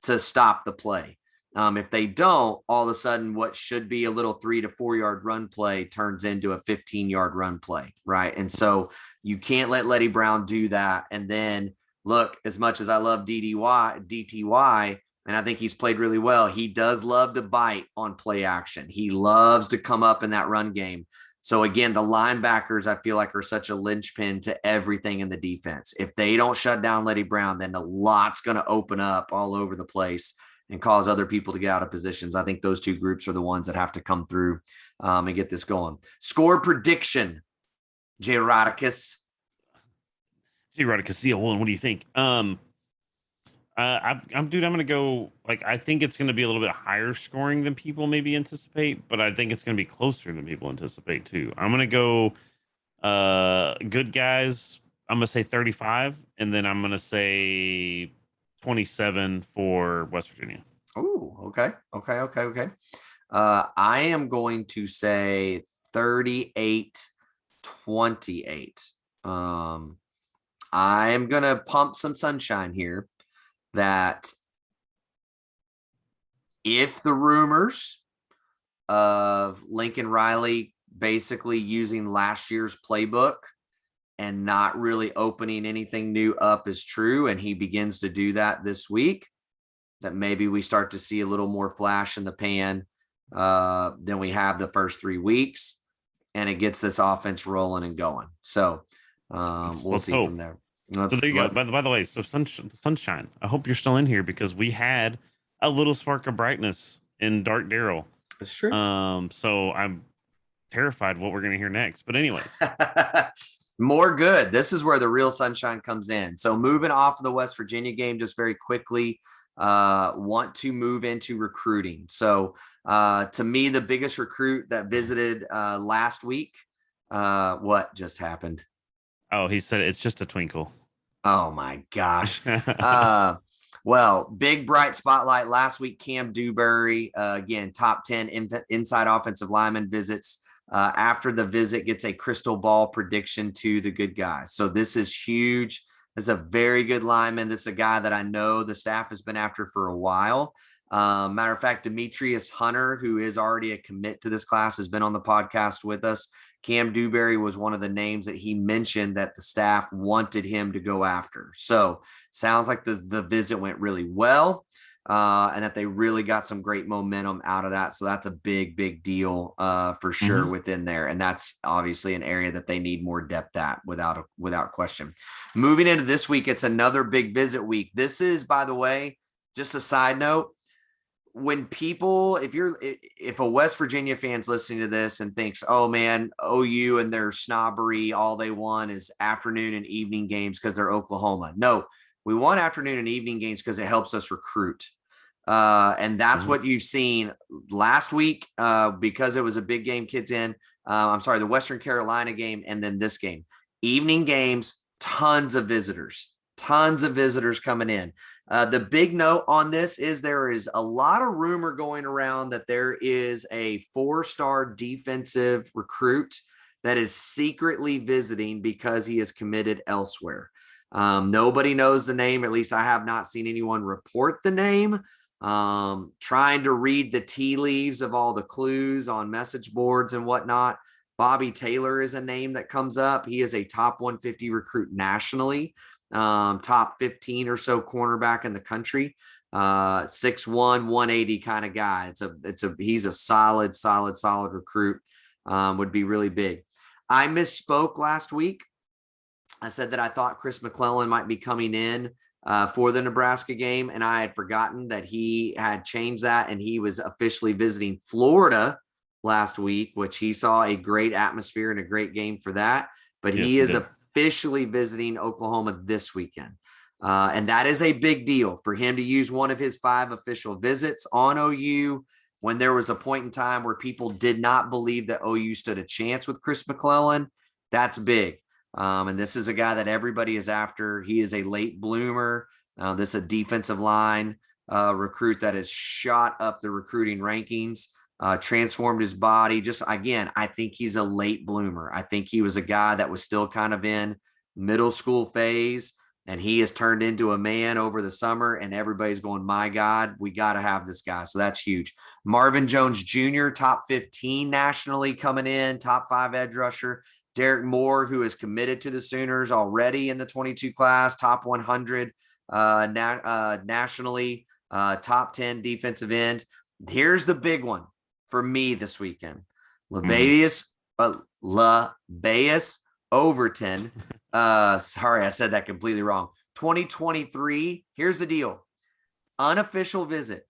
to stop the play. If they don't, all of a sudden what should be a little 3 to 4 yard run play turns into a 15-yard run play, right? And so you can't let Letty Brown do that. And then look, as much as I love DTY, and I think he's played really well, he does love to bite on play action. He loves to come up in that run game. So again, the linebackers, I feel like, are such a linchpin to everything in the defense. If they don't shut down Letty Brown, then a lot's going to open up all over the place and cause other people to get out of positions. I think those two groups are the ones that have to come through and get this going. Score prediction, J. Rodicus. What do you think? I'm going to go, like, I think it's going to be a little bit higher scoring than people maybe anticipate, but I think it's going to be closer than people anticipate too. I'm going to go good guys. I'm going to say 35, and then I'm going to say 27 for West Virginia. Oh, okay. I am going to say 38-28. I'm going to pump some sunshine here that if the rumors of Lincoln Riley basically using last year's playbook and not really opening anything new up is true, and he begins to do that this week, that maybe we start to see a little more flash in the pan than we have the first 3 weeks, and it gets this offense rolling and going. So we'll see from there. So there you go. By the way, so sunshine, I hope you're still in here, because we had a little spark of brightness in Dark Daryl. That's true. So I'm terrified what we're going to hear next. But anyway. More good. This is where the real sunshine comes in. So moving off of the West Virginia game, just very quickly, want to move into recruiting. So to me, the biggest recruit that visited last week, what just happened? Oh, he said it's just a twinkle. Oh my gosh. Well, big bright spotlight last week. Cam Dewberry, again, top 10 inside offensive lineman visits. After the visit, gets a crystal ball prediction to the good guys. So this is huge. This is a very good lineman. This is a guy that I know the staff has been after for a while. Matter of fact, Demetrius Hunter, who is already a commit to this class, has been on the podcast with us. Cam Dewberry was one of the names that he mentioned that the staff wanted him to go after. So sounds like the visit went really well, and that they really got some great momentum out of that. So that's a big deal for sure within there. And that's obviously an area that they need more depth at without question. Moving into this week, it's another big visit week. This is, by the way, just a side note. When people, if a West Virginia fan's listening to this and thinks, oh man, OU and their snobbery, all they want is afternoon and evening games because they're Oklahoma. No, we want afternoon and evening games because it helps us recruit. And that's what you've seen last week because it was a big game, kids in. The Western Carolina game and then this game. Evening games, tons of visitors coming in. The big note on this is there is a lot of rumor going around that there is a 4-star defensive recruit that is secretly visiting because he is committed elsewhere. Nobody knows the name. At least I have not seen anyone report the name. Trying to read the tea leaves of all the clues on message boards and whatnot. Bobby Taylor is a name that comes up. He is a top 150 recruit nationally. Top 15 or so cornerback in the country, 6'1", 180 kind of guy. He's a solid recruit. Would be really big. I misspoke last week. I said that I thought Chris McClellan might be coming in for the Nebraska game, and I had forgotten that he had changed that, and he was officially visiting Florida last week, which he saw a great atmosphere and a great game for that. But yes, he is officially visiting Oklahoma this weekend. And that is a big deal for him to use one of his 5 official visits on OU when there was a point in time where people did not believe that OU stood a chance with Chris McClellan. That's big. And this is a guy that everybody is after. He is a late bloomer. This is a defensive line recruit that has shot up the recruiting rankings. Transformed his body. Just again, I think he's a late bloomer. I think he was a guy that was still kind of in middle school phase, and he has turned into a man over the summer, and everybody's going, my God, we got to have this guy. So that's huge. Marvin Jones Jr., top 15 nationally coming in, top 5 edge rusher. Derek Moore, who is committed to the Sooners already in the 22 class, top 100 nationally, top 10 defensive end. Here's the big one for me this weekend. Latavius LaBeus Overton. Sorry, I said that completely wrong. 2023. Here's the deal. Unofficial visit.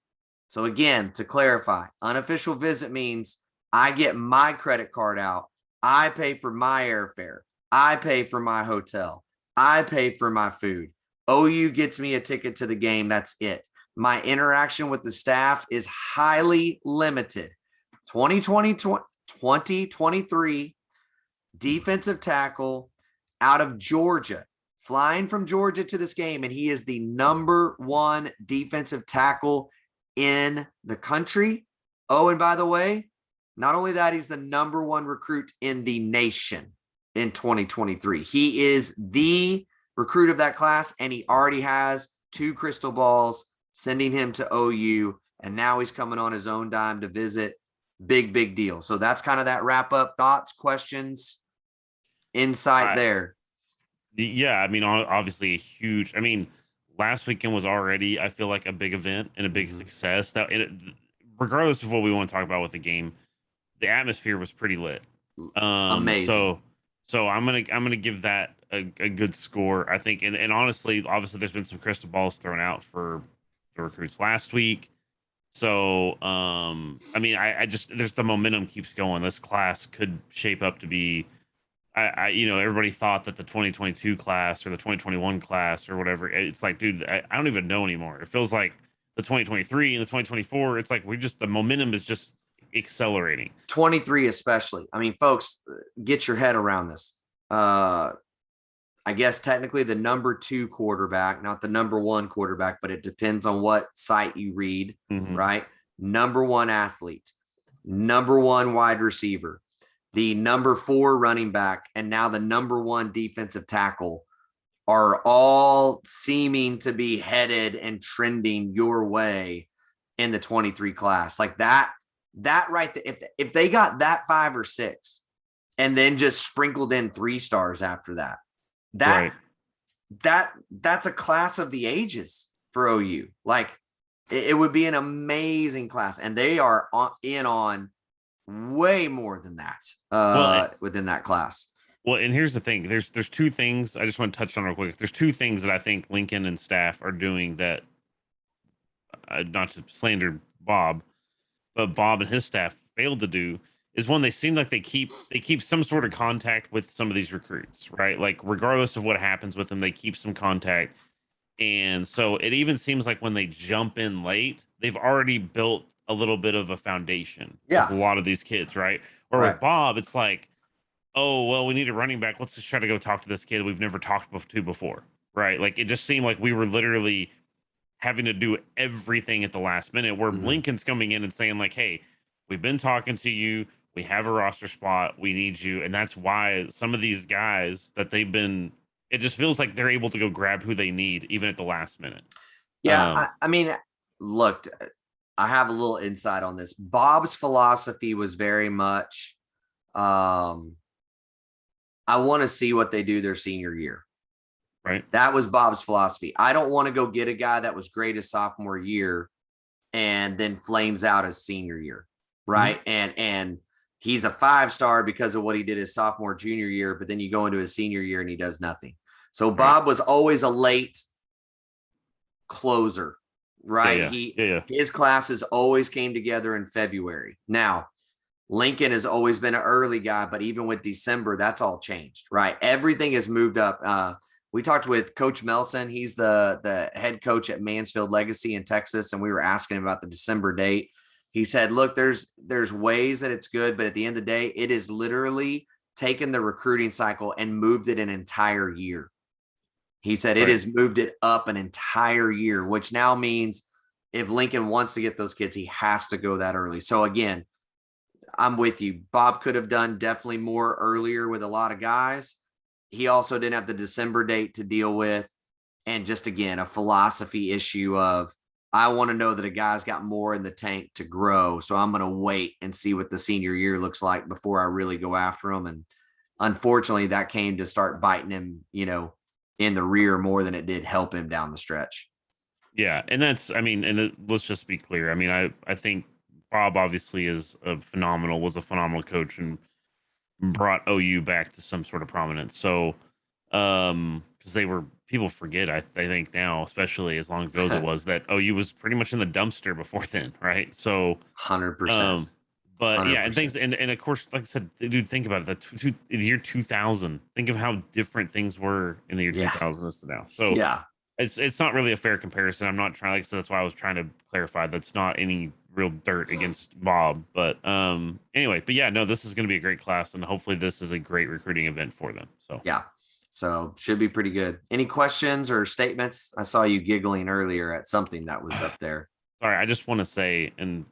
So again, to clarify, unofficial visit means I get my credit card out. I pay for my airfare. I pay for my hotel. I pay for my food. OU gets me a ticket to the game. That's it. My interaction with the staff is highly limited. 2023 defensive tackle out of Georgia, flying from Georgia to this game, and he is the number 1 defensive tackle in the country. Oh, and by the way, not only that, he's the number 1 recruit in the nation in 2023. He is the recruit of that class, and he already has 2 crystal balls sending him to OU, and now he's coming on his own dime to visit. Big deal. So that's kind of that wrap up. Thoughts, questions, insight there. Yeah, I mean, obviously huge. I mean, last weekend was already, I feel like, a big event and a big success. That regardless of what we want to talk about with the game, the atmosphere was pretty lit. Amazing. So I'm gonna give that a good score, I think. And honestly, obviously, there's been some crystal balls thrown out for the recruits last week. So I mean, I just there's the momentum keeps going. This class could shape up to be. Everybody thought that the 2022 class or the 2021 class or whatever, it's like, dude, I don't even know anymore. It feels like the 2023 and the 2024, it's like the momentum is just accelerating. 23 especially. I mean, folks, get your head around this. I guess technically the number 2 quarterback, not the number 1 quarterback, but it depends on what site you read, right? Number 1 athlete, number 1 wide receiver, the number 4 running back, and now the number 1 defensive tackle are all seeming to be headed and trending your way in the 23 class. Like that right there, if they got that 5 or 6 and then just sprinkled in 3 stars after that, that's a class of the ages for OU. Like it would be an amazing class, and they are on way more than that within that class. Well, and here's the thing. There's 2 things I just want to touch on real quick. There's 2 things that I think Lincoln and staff are doing that, not to slander Bob, but Bob and his staff failed to do. Is one, they seem like they keep some sort of contact with some of these recruits, right? Like regardless of what happens with them, they keep some contact. And so it even seems like when they jump in late, they've already built a little bit of a foundation with a lot of these kids, right? Or with Bob, it's like, oh, well, we need a running back. Let's just try to go talk to this kid we've never talked to before, right? Like it just seemed like we were literally having to do everything at the last minute, where Lincoln's coming in and saying like, hey, we've been talking to you. We have a roster spot. We need you. And that's why some of these guys that it just feels like they're able to go grab who they need, even at the last minute. Yeah. I mean, look, I have a little insight on this. Bob's philosophy was very much, I want to see what they do their senior year. Right. That was Bob's philosophy. I don't want to go get a guy that was great his sophomore year and then flames out his senior year. Right. And he's a 5-star because of what he did his sophomore, junior year, but then you go into his senior year and he does nothing. So Bob was always a late closer, right? His classes always came together in February. Now, Lincoln has always been an early guy, but even with December, that's all changed, right? Everything has moved up. We talked with Coach Melson. He's the head coach at Mansfield Legacy in Texas, and we were asking him about the December date. He said, look, there's ways that it's good, but at the end of the day, it is literally taken the recruiting cycle and moved it an entire year. He said it has moved it up an entire year, which now means if Lincoln wants to get those kids, he has to go that early. So again, I'm with you. Bob could have done definitely more earlier with a lot of guys. He also didn't have the December date to deal with. And just, again, a philosophy issue of, I want to know that a guy's got more in the tank to grow. So I'm going to wait and see what the senior year looks like before I really go after him. And unfortunately, that came to start biting him, in the rear more than it did help him down the stretch. Yeah. And let's just be clear. I mean, I think Bob obviously was a phenomenal coach and brought OU back to some sort of prominence. So, because people forget, I think now, especially as long ago as it was, that OU was pretty much in the dumpster before then, right? So, 100%. but yeah, and 100%. things, and of course, like I said, dude, think about it. The year 2000. Think of how different things were in the year 2000 as to now. So, yeah, it's not really a fair comparison. I'm not trying, like I said, that's why I was trying to clarify. That's not any real dirt against Bob. But anyway, but yeah, no, this is going to be a great class, and hopefully this is a great recruiting event for them. So yeah. So should be pretty good. Any questions or statements? I saw you giggling earlier at something that was up there. Sorry, I just want to say, and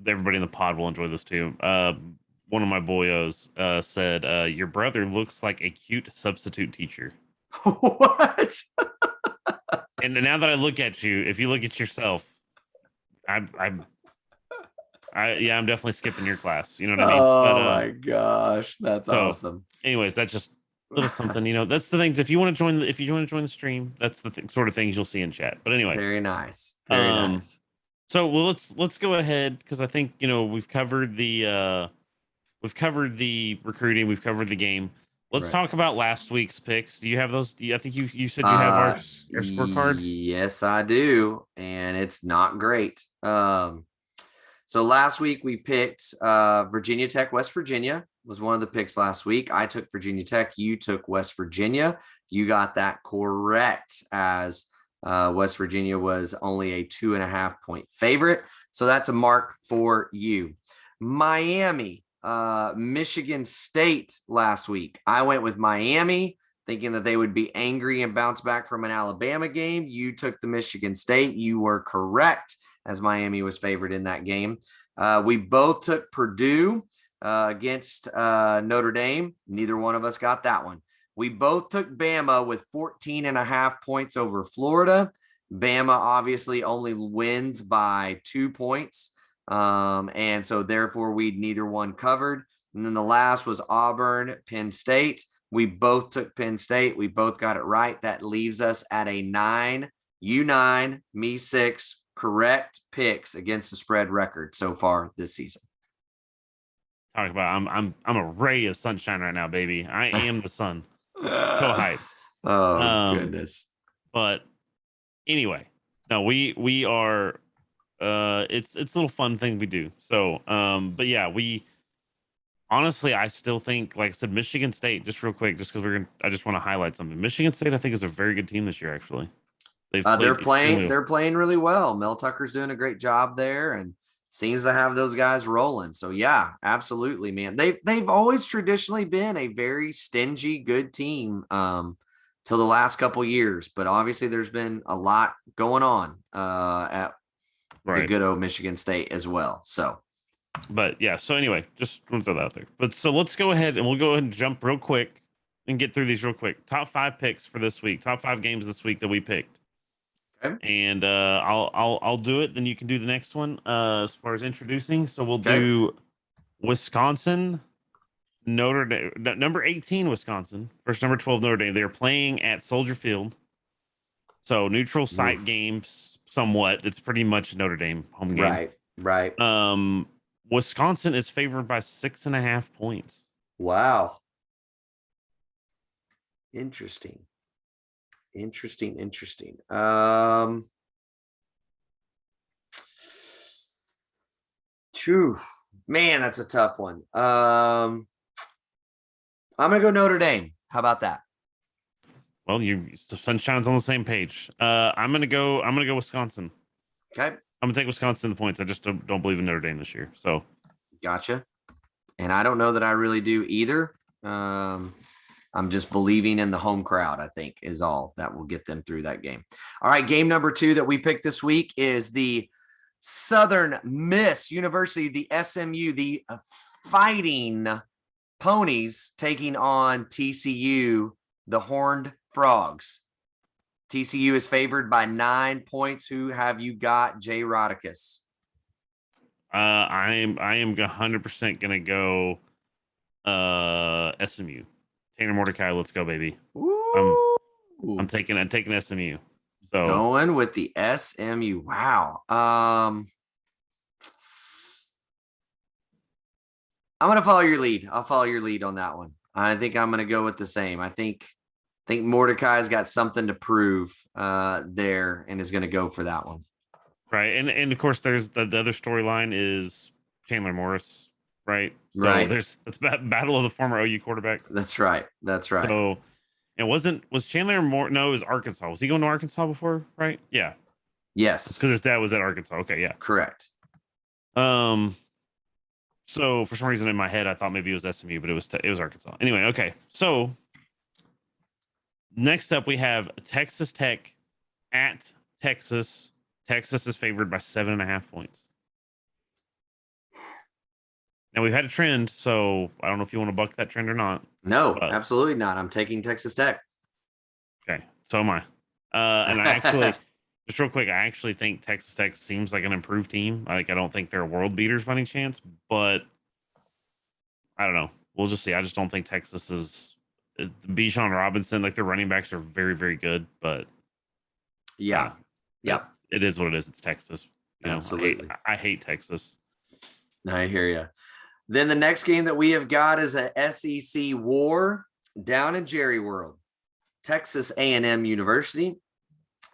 everybody in the pod will enjoy this too. One of my boyos said, "Your brother looks like a cute substitute teacher." What? And now that I look at you, if you look at yourself, I'm definitely skipping your class. You know what I mean? Oh my gosh, that's awesome. Anyways, that's just a little something. That's the things. If you want to join the stream, that's the sort of things you'll see in chat. But anyway, very nice. Very nice. So let's go ahead, because I think we've covered the recruiting, we've covered the game. Let's talk about last week's picks. Do you have those? I think you said you have our scorecard. Yes, I do, and it's not great. So last week we picked Virginia Tech, West Virginia was one of the picks last week. I took Virginia Tech. You took West Virginia. You got that correct, as West Virginia was only a 2.5 point favorite. So that's a mark for you. Miami, Michigan State last week. I went with Miami, thinking that they would be angry and bounce back from an Alabama game. You took the Michigan State. You were correct, as Miami was favored in that game. We both took Purdue against Notre Dame. Neither one of us got that one. We both took Bama with 14.5 points over Florida. Bama obviously only wins by 2 points. And so therefore we neither one covered. And then the last was Auburn, Penn State. We both took Penn State. We both got it right. That leaves us at a 9, you 9, me 6, correct picks against the spread record so far this season. Talk about I'm a ray of sunshine right now, baby. I am the sun. So hyped. Oh goodness. But anyway, no, we are it's a little fun thing we do. So but yeah, we honestly, I still think, like I said, Michigan State, just real quick, just because I just want to highlight something. Michigan State, I think, is a very good team this year, actually. They're playing really well. Mel Tucker's doing a great job there and seems to have those guys rolling. So yeah, absolutely, man. They've always traditionally been a very stingy, good team till the last couple years, but obviously there's been a lot going on at the good old Michigan State as well. So, but yeah. So anyway, just want to throw that out there. But so let's go ahead and we'll go ahead and jump real quick and get through these real quick. Top 5 picks for this week. Top 5 games this week that we picked. Okay. And I'll do it. Then you can do the next one as far as introducing. So we'll do Wisconsin, Notre Dame, number 18, Wisconsin versus number 12, Notre Dame. They're playing at Soldier Field. So neutral site games, somewhat. It's pretty much Notre Dame home game. Right. Wisconsin is favored by 6.5 points. Wow. Interesting. Man, that's a tough one. I'm gonna go Notre Dame. How about that? Well, the sun shines on the same page. I'm gonna go Wisconsin. Okay. I'm gonna take Wisconsin the points. I just don't believe in Notre Dame this year. So gotcha. And I don't know that I really do either. I'm just believing in the home crowd, I think, is all that will get them through that game. All right, game number 2 that we picked this week is the Southern Miss University, the SMU, the Fighting Ponies, taking on TCU, the Horned Frogs. TCU is favored by 9 points. Who have you got, Jay Rodicus? I am 100% gonna go SMU. Tanner Mordecai, let's go, baby. I'm taking SMU. So going with the SMU. Wow. I'm gonna follow your lead. I'll follow your lead on that one. I think I'm gonna go with the same. I think Mordecai's got something to prove there and is gonna go for that one. Right. And of course there's the other storyline is Chandler Morris, right? So Right. it's battle of the former OU quarterbacks. That's right. So was Chandler more? No, it was Arkansas. Was he going to Arkansas before? Right? Yeah. Yes. Because his dad was at Arkansas. Okay, yeah. Correct. So for some reason in my head I thought maybe it was SMU, but it was Arkansas. Anyway, okay. So next up we have Texas Tech at Texas. Texas is favored by 7.5 points. Now we've had a trend, so I don't know if you want to buck that trend or not. No, absolutely not. I'm taking Texas Tech. Okay, so am I. And I actually, just real quick, I actually think Texas Tech seems like an improved team. Like I don't think they're world beaters by any chance, but I don't know. We'll just see. I just don't think Texas is. Bijan Robinson, like their running backs are very, very good, but yeah. It is what it is. It's Texas. Absolutely. I hate Texas. I hear you. Then the next game that we have got is a SEC war down in Jerry World. Texas A&M University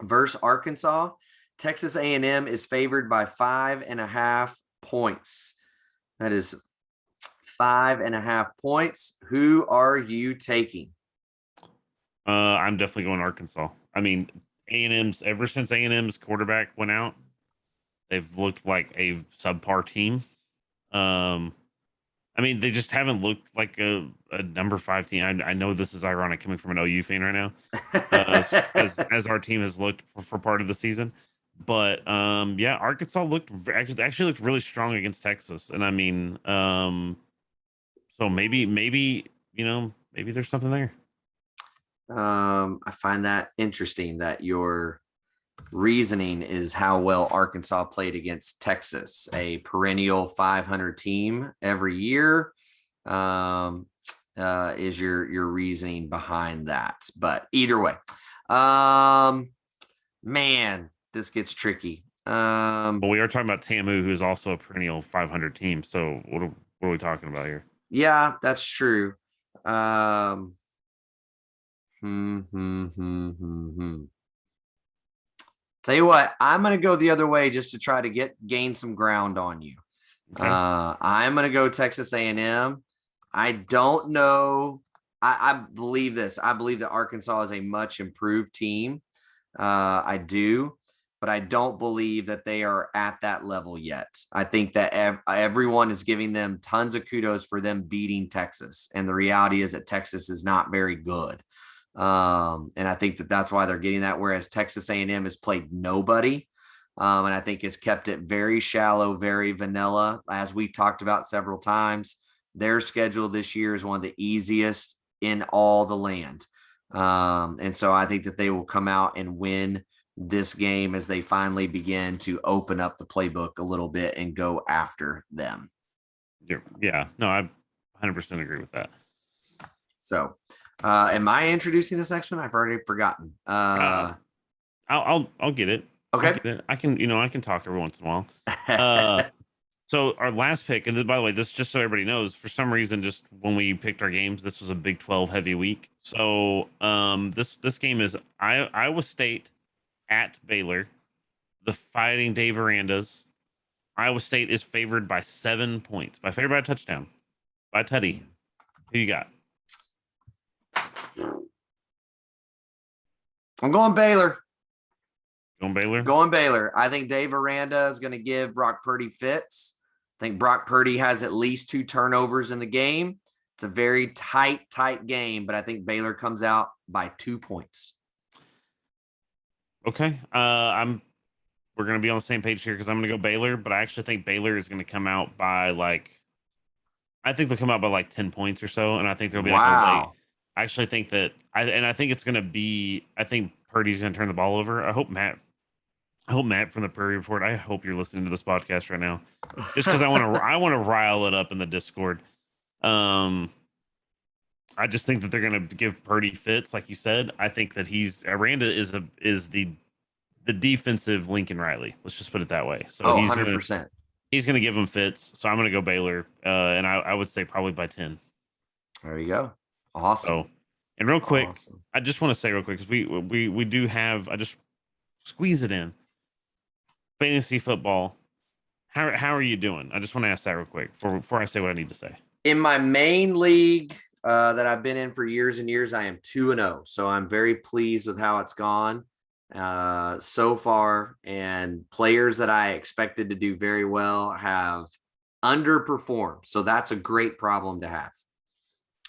versus Arkansas. Texas A&M is favored by 5.5 points. That is 5.5 points. Who are you taking? I'm definitely going Arkansas. I mean, A&M's ever since A&M's quarterback went out, they've looked like a subpar team. I mean, they just haven't looked like a number 5 team. I know this is ironic coming from an OU fan right now, as our team has looked for part of the season. But yeah, Arkansas actually looked really strong against Texas, and I mean, so maybe maybe there's something there. I find that interesting that your reasoning is how well Arkansas played against Texas, a perennial 500 team every year. Is your reasoning behind that? But either way, man, this gets tricky. But we are talking about TAMU, who is also a perennial 500 team. So what are we talking about here? Yeah, that's true. Tell you what, I'm going to go the other way just to try to gain some ground on you. Okay. I'm going to go Texas A&M. I don't know. I believe this. I believe that Arkansas is a much improved team. I do, but I don't believe that they are at that level yet. I think that everyone is giving them tons of kudos for them beating Texas. And the reality is that Texas is not very good. And I think that that's why they're getting that. Whereas Texas A&M has played nobody. And I think has kept it very shallow, very vanilla. As we've talked about several times, their schedule this year is one of the easiest in all the land. And so I think that they will come out and win this game as they finally begin to open up the playbook a little bit and go after them. Yeah, no, I 100% agree with that. So, am I introducing this next one? I've already forgotten. I'll get it. Okay. I can talk every once in a while. So our last pick, and by the way, this just so everybody knows, for some reason, just when we picked our games, this was a Big 12 heavy week. So this game is Iowa State at Baylor, the Fighting Dave Arandas. Iowa State is favored by 7 points, favored by a touchdown, by Teddy. Who you got? I'm going Baylor. Going Baylor? I think Dave Aranda is going to give Brock Purdy fits. I think Brock Purdy has at least 2 turnovers in the game. It's a very tight game, but I think Baylor comes out by 2 points. Okay. We're going to be on the same page here because I'm going to go Baylor, but I actually think Baylor is going to come out by I think they'll come out by 10 points or so, and I think there'll be I actually think that I think it's going to be, I think Purdy's going to turn the ball over. I hope Matt from the Prairie Report, I hope you're listening to this podcast right now, just because I want to rile it up in the Discord. I just think that they're going to give Purdy fits, like you said. I think that Aranda is the defensive Lincoln Riley. Let's just put it that way. So he's 100%. He's going to give him fits. So I'm going to go Baylor. And I would say probably by 10. There you go. Awesome. So, and real quick, awesome. I just want to say real quick, because we do have, I just squeeze it in. Fantasy football. How are you doing? I just want to ask that real quick before I say what I need to say. In my main league that I've been in for years and years, I am 2-0. So I'm very pleased with how it's gone so far. And players that I expected to do very well have underperformed. So that's a great problem to have.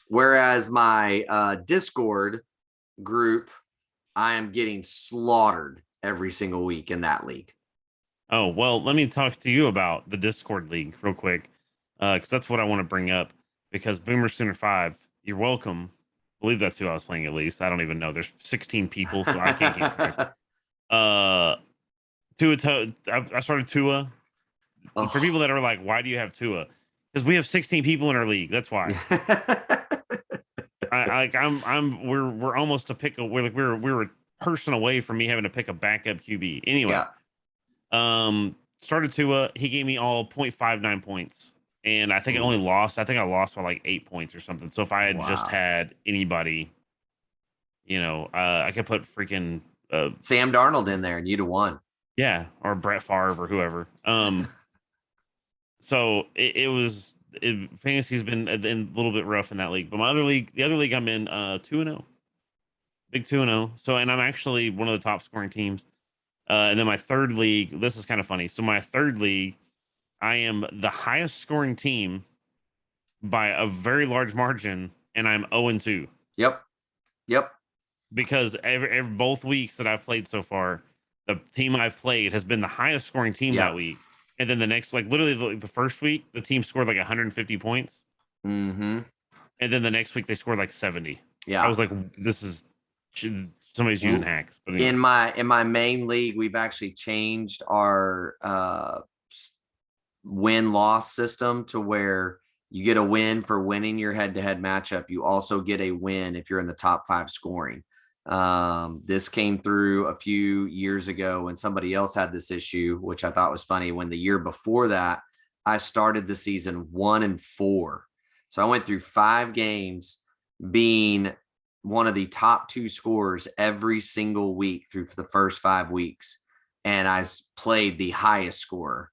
Whereas my Discord group, I am getting slaughtered every single week in that league. Oh, well, let me talk to you about the Discord league real quick, because that's what I want to bring up. Because Boomer Sooner 5, you're welcome. I believe that's who I was playing, at least. I don't even know. There's 16 people, so I can't keep track. I started Tua. Oh. For people that are like, why do you have Tua? Because we have 16 people in our league. That's why. We're almost a pick. We're a person away from me having to pick a backup QB. Anyway, started Tua. He gave me all 0.59 points, and I think I lost by like 8 points or something. So if I had just had anybody, I could put freaking Sam Darnold in there, and you'd have won. Yeah, or Brett Favre or whoever. So fantasy's been a little bit rough in that league, but the other league I'm in, 2-0, big 2-0. So, and I'm actually one of the top scoring teams. And then my third league, this is kind of funny. So my third league, I am the highest scoring team by a very large margin, and I'm 0-2. Yep. Because both weeks that I've played so far, the team I've played has been the highest scoring team that week. And then the next, like literally the first week, the team scored like 150 points. Mm-hmm. And then the next week they scored like 70. Yeah. I was like, this is somebody's using hacks. But anyway. In my main league, we've actually changed our win-loss system to where you get a win for winning your head-to-head matchup. You also get a win if you're in the top 5 scoring. This came through a few years ago when somebody else had this issue, which I thought was funny. When the year before that, I started the season 1-4. So I went through 5 games being one of the top 2 scorers every single week through the first 5 weeks. And I played the highest scorer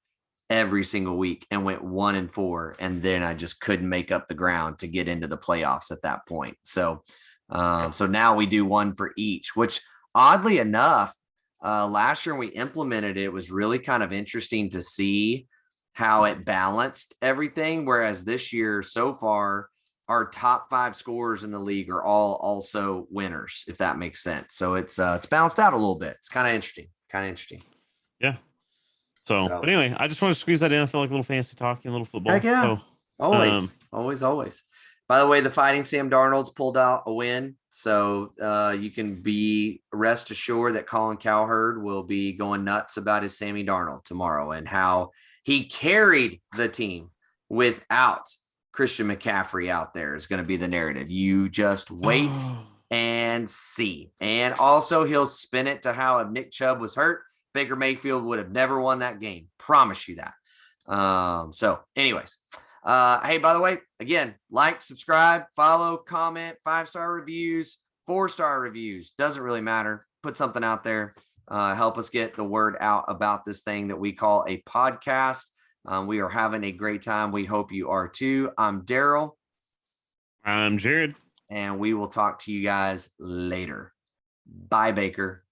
every single week and went 1-4. And then I just couldn't make up the ground to get into the playoffs at that point. So now we do one for each, which oddly enough, last year when we implemented it, it was really kind of interesting to see how it balanced everything. Whereas this year so far, our top 5 scorers in the league are all also winners, if that makes sense. So it's balanced out a little bit. It's kind of interesting. Yeah. So, but anyway, I just want to squeeze that in. I feel like a little fantasy talking, a little football. Heck yeah. So, Always. By the way, the Fighting Sam Darnold's pulled out a win. So you can be rest assured that Colin Cowherd will be going nuts about his Sammy Darnold tomorrow and how he carried the team without Christian McCaffrey out there is going to be the narrative. You just wait and see. And also he'll spin it to how if Nick Chubb was hurt, Baker Mayfield would have never won that game. Promise you that. So anyways, hey, by the way, again, like, subscribe, follow, comment, 5-star reviews, 4-star reviews. Doesn't really matter. Put something out there. Help us get the word out about this thing that we call a podcast. We are having a great time. We hope you are too. I'm Daryl. I'm Jared. And we will talk to you guys later. Bye, Baker.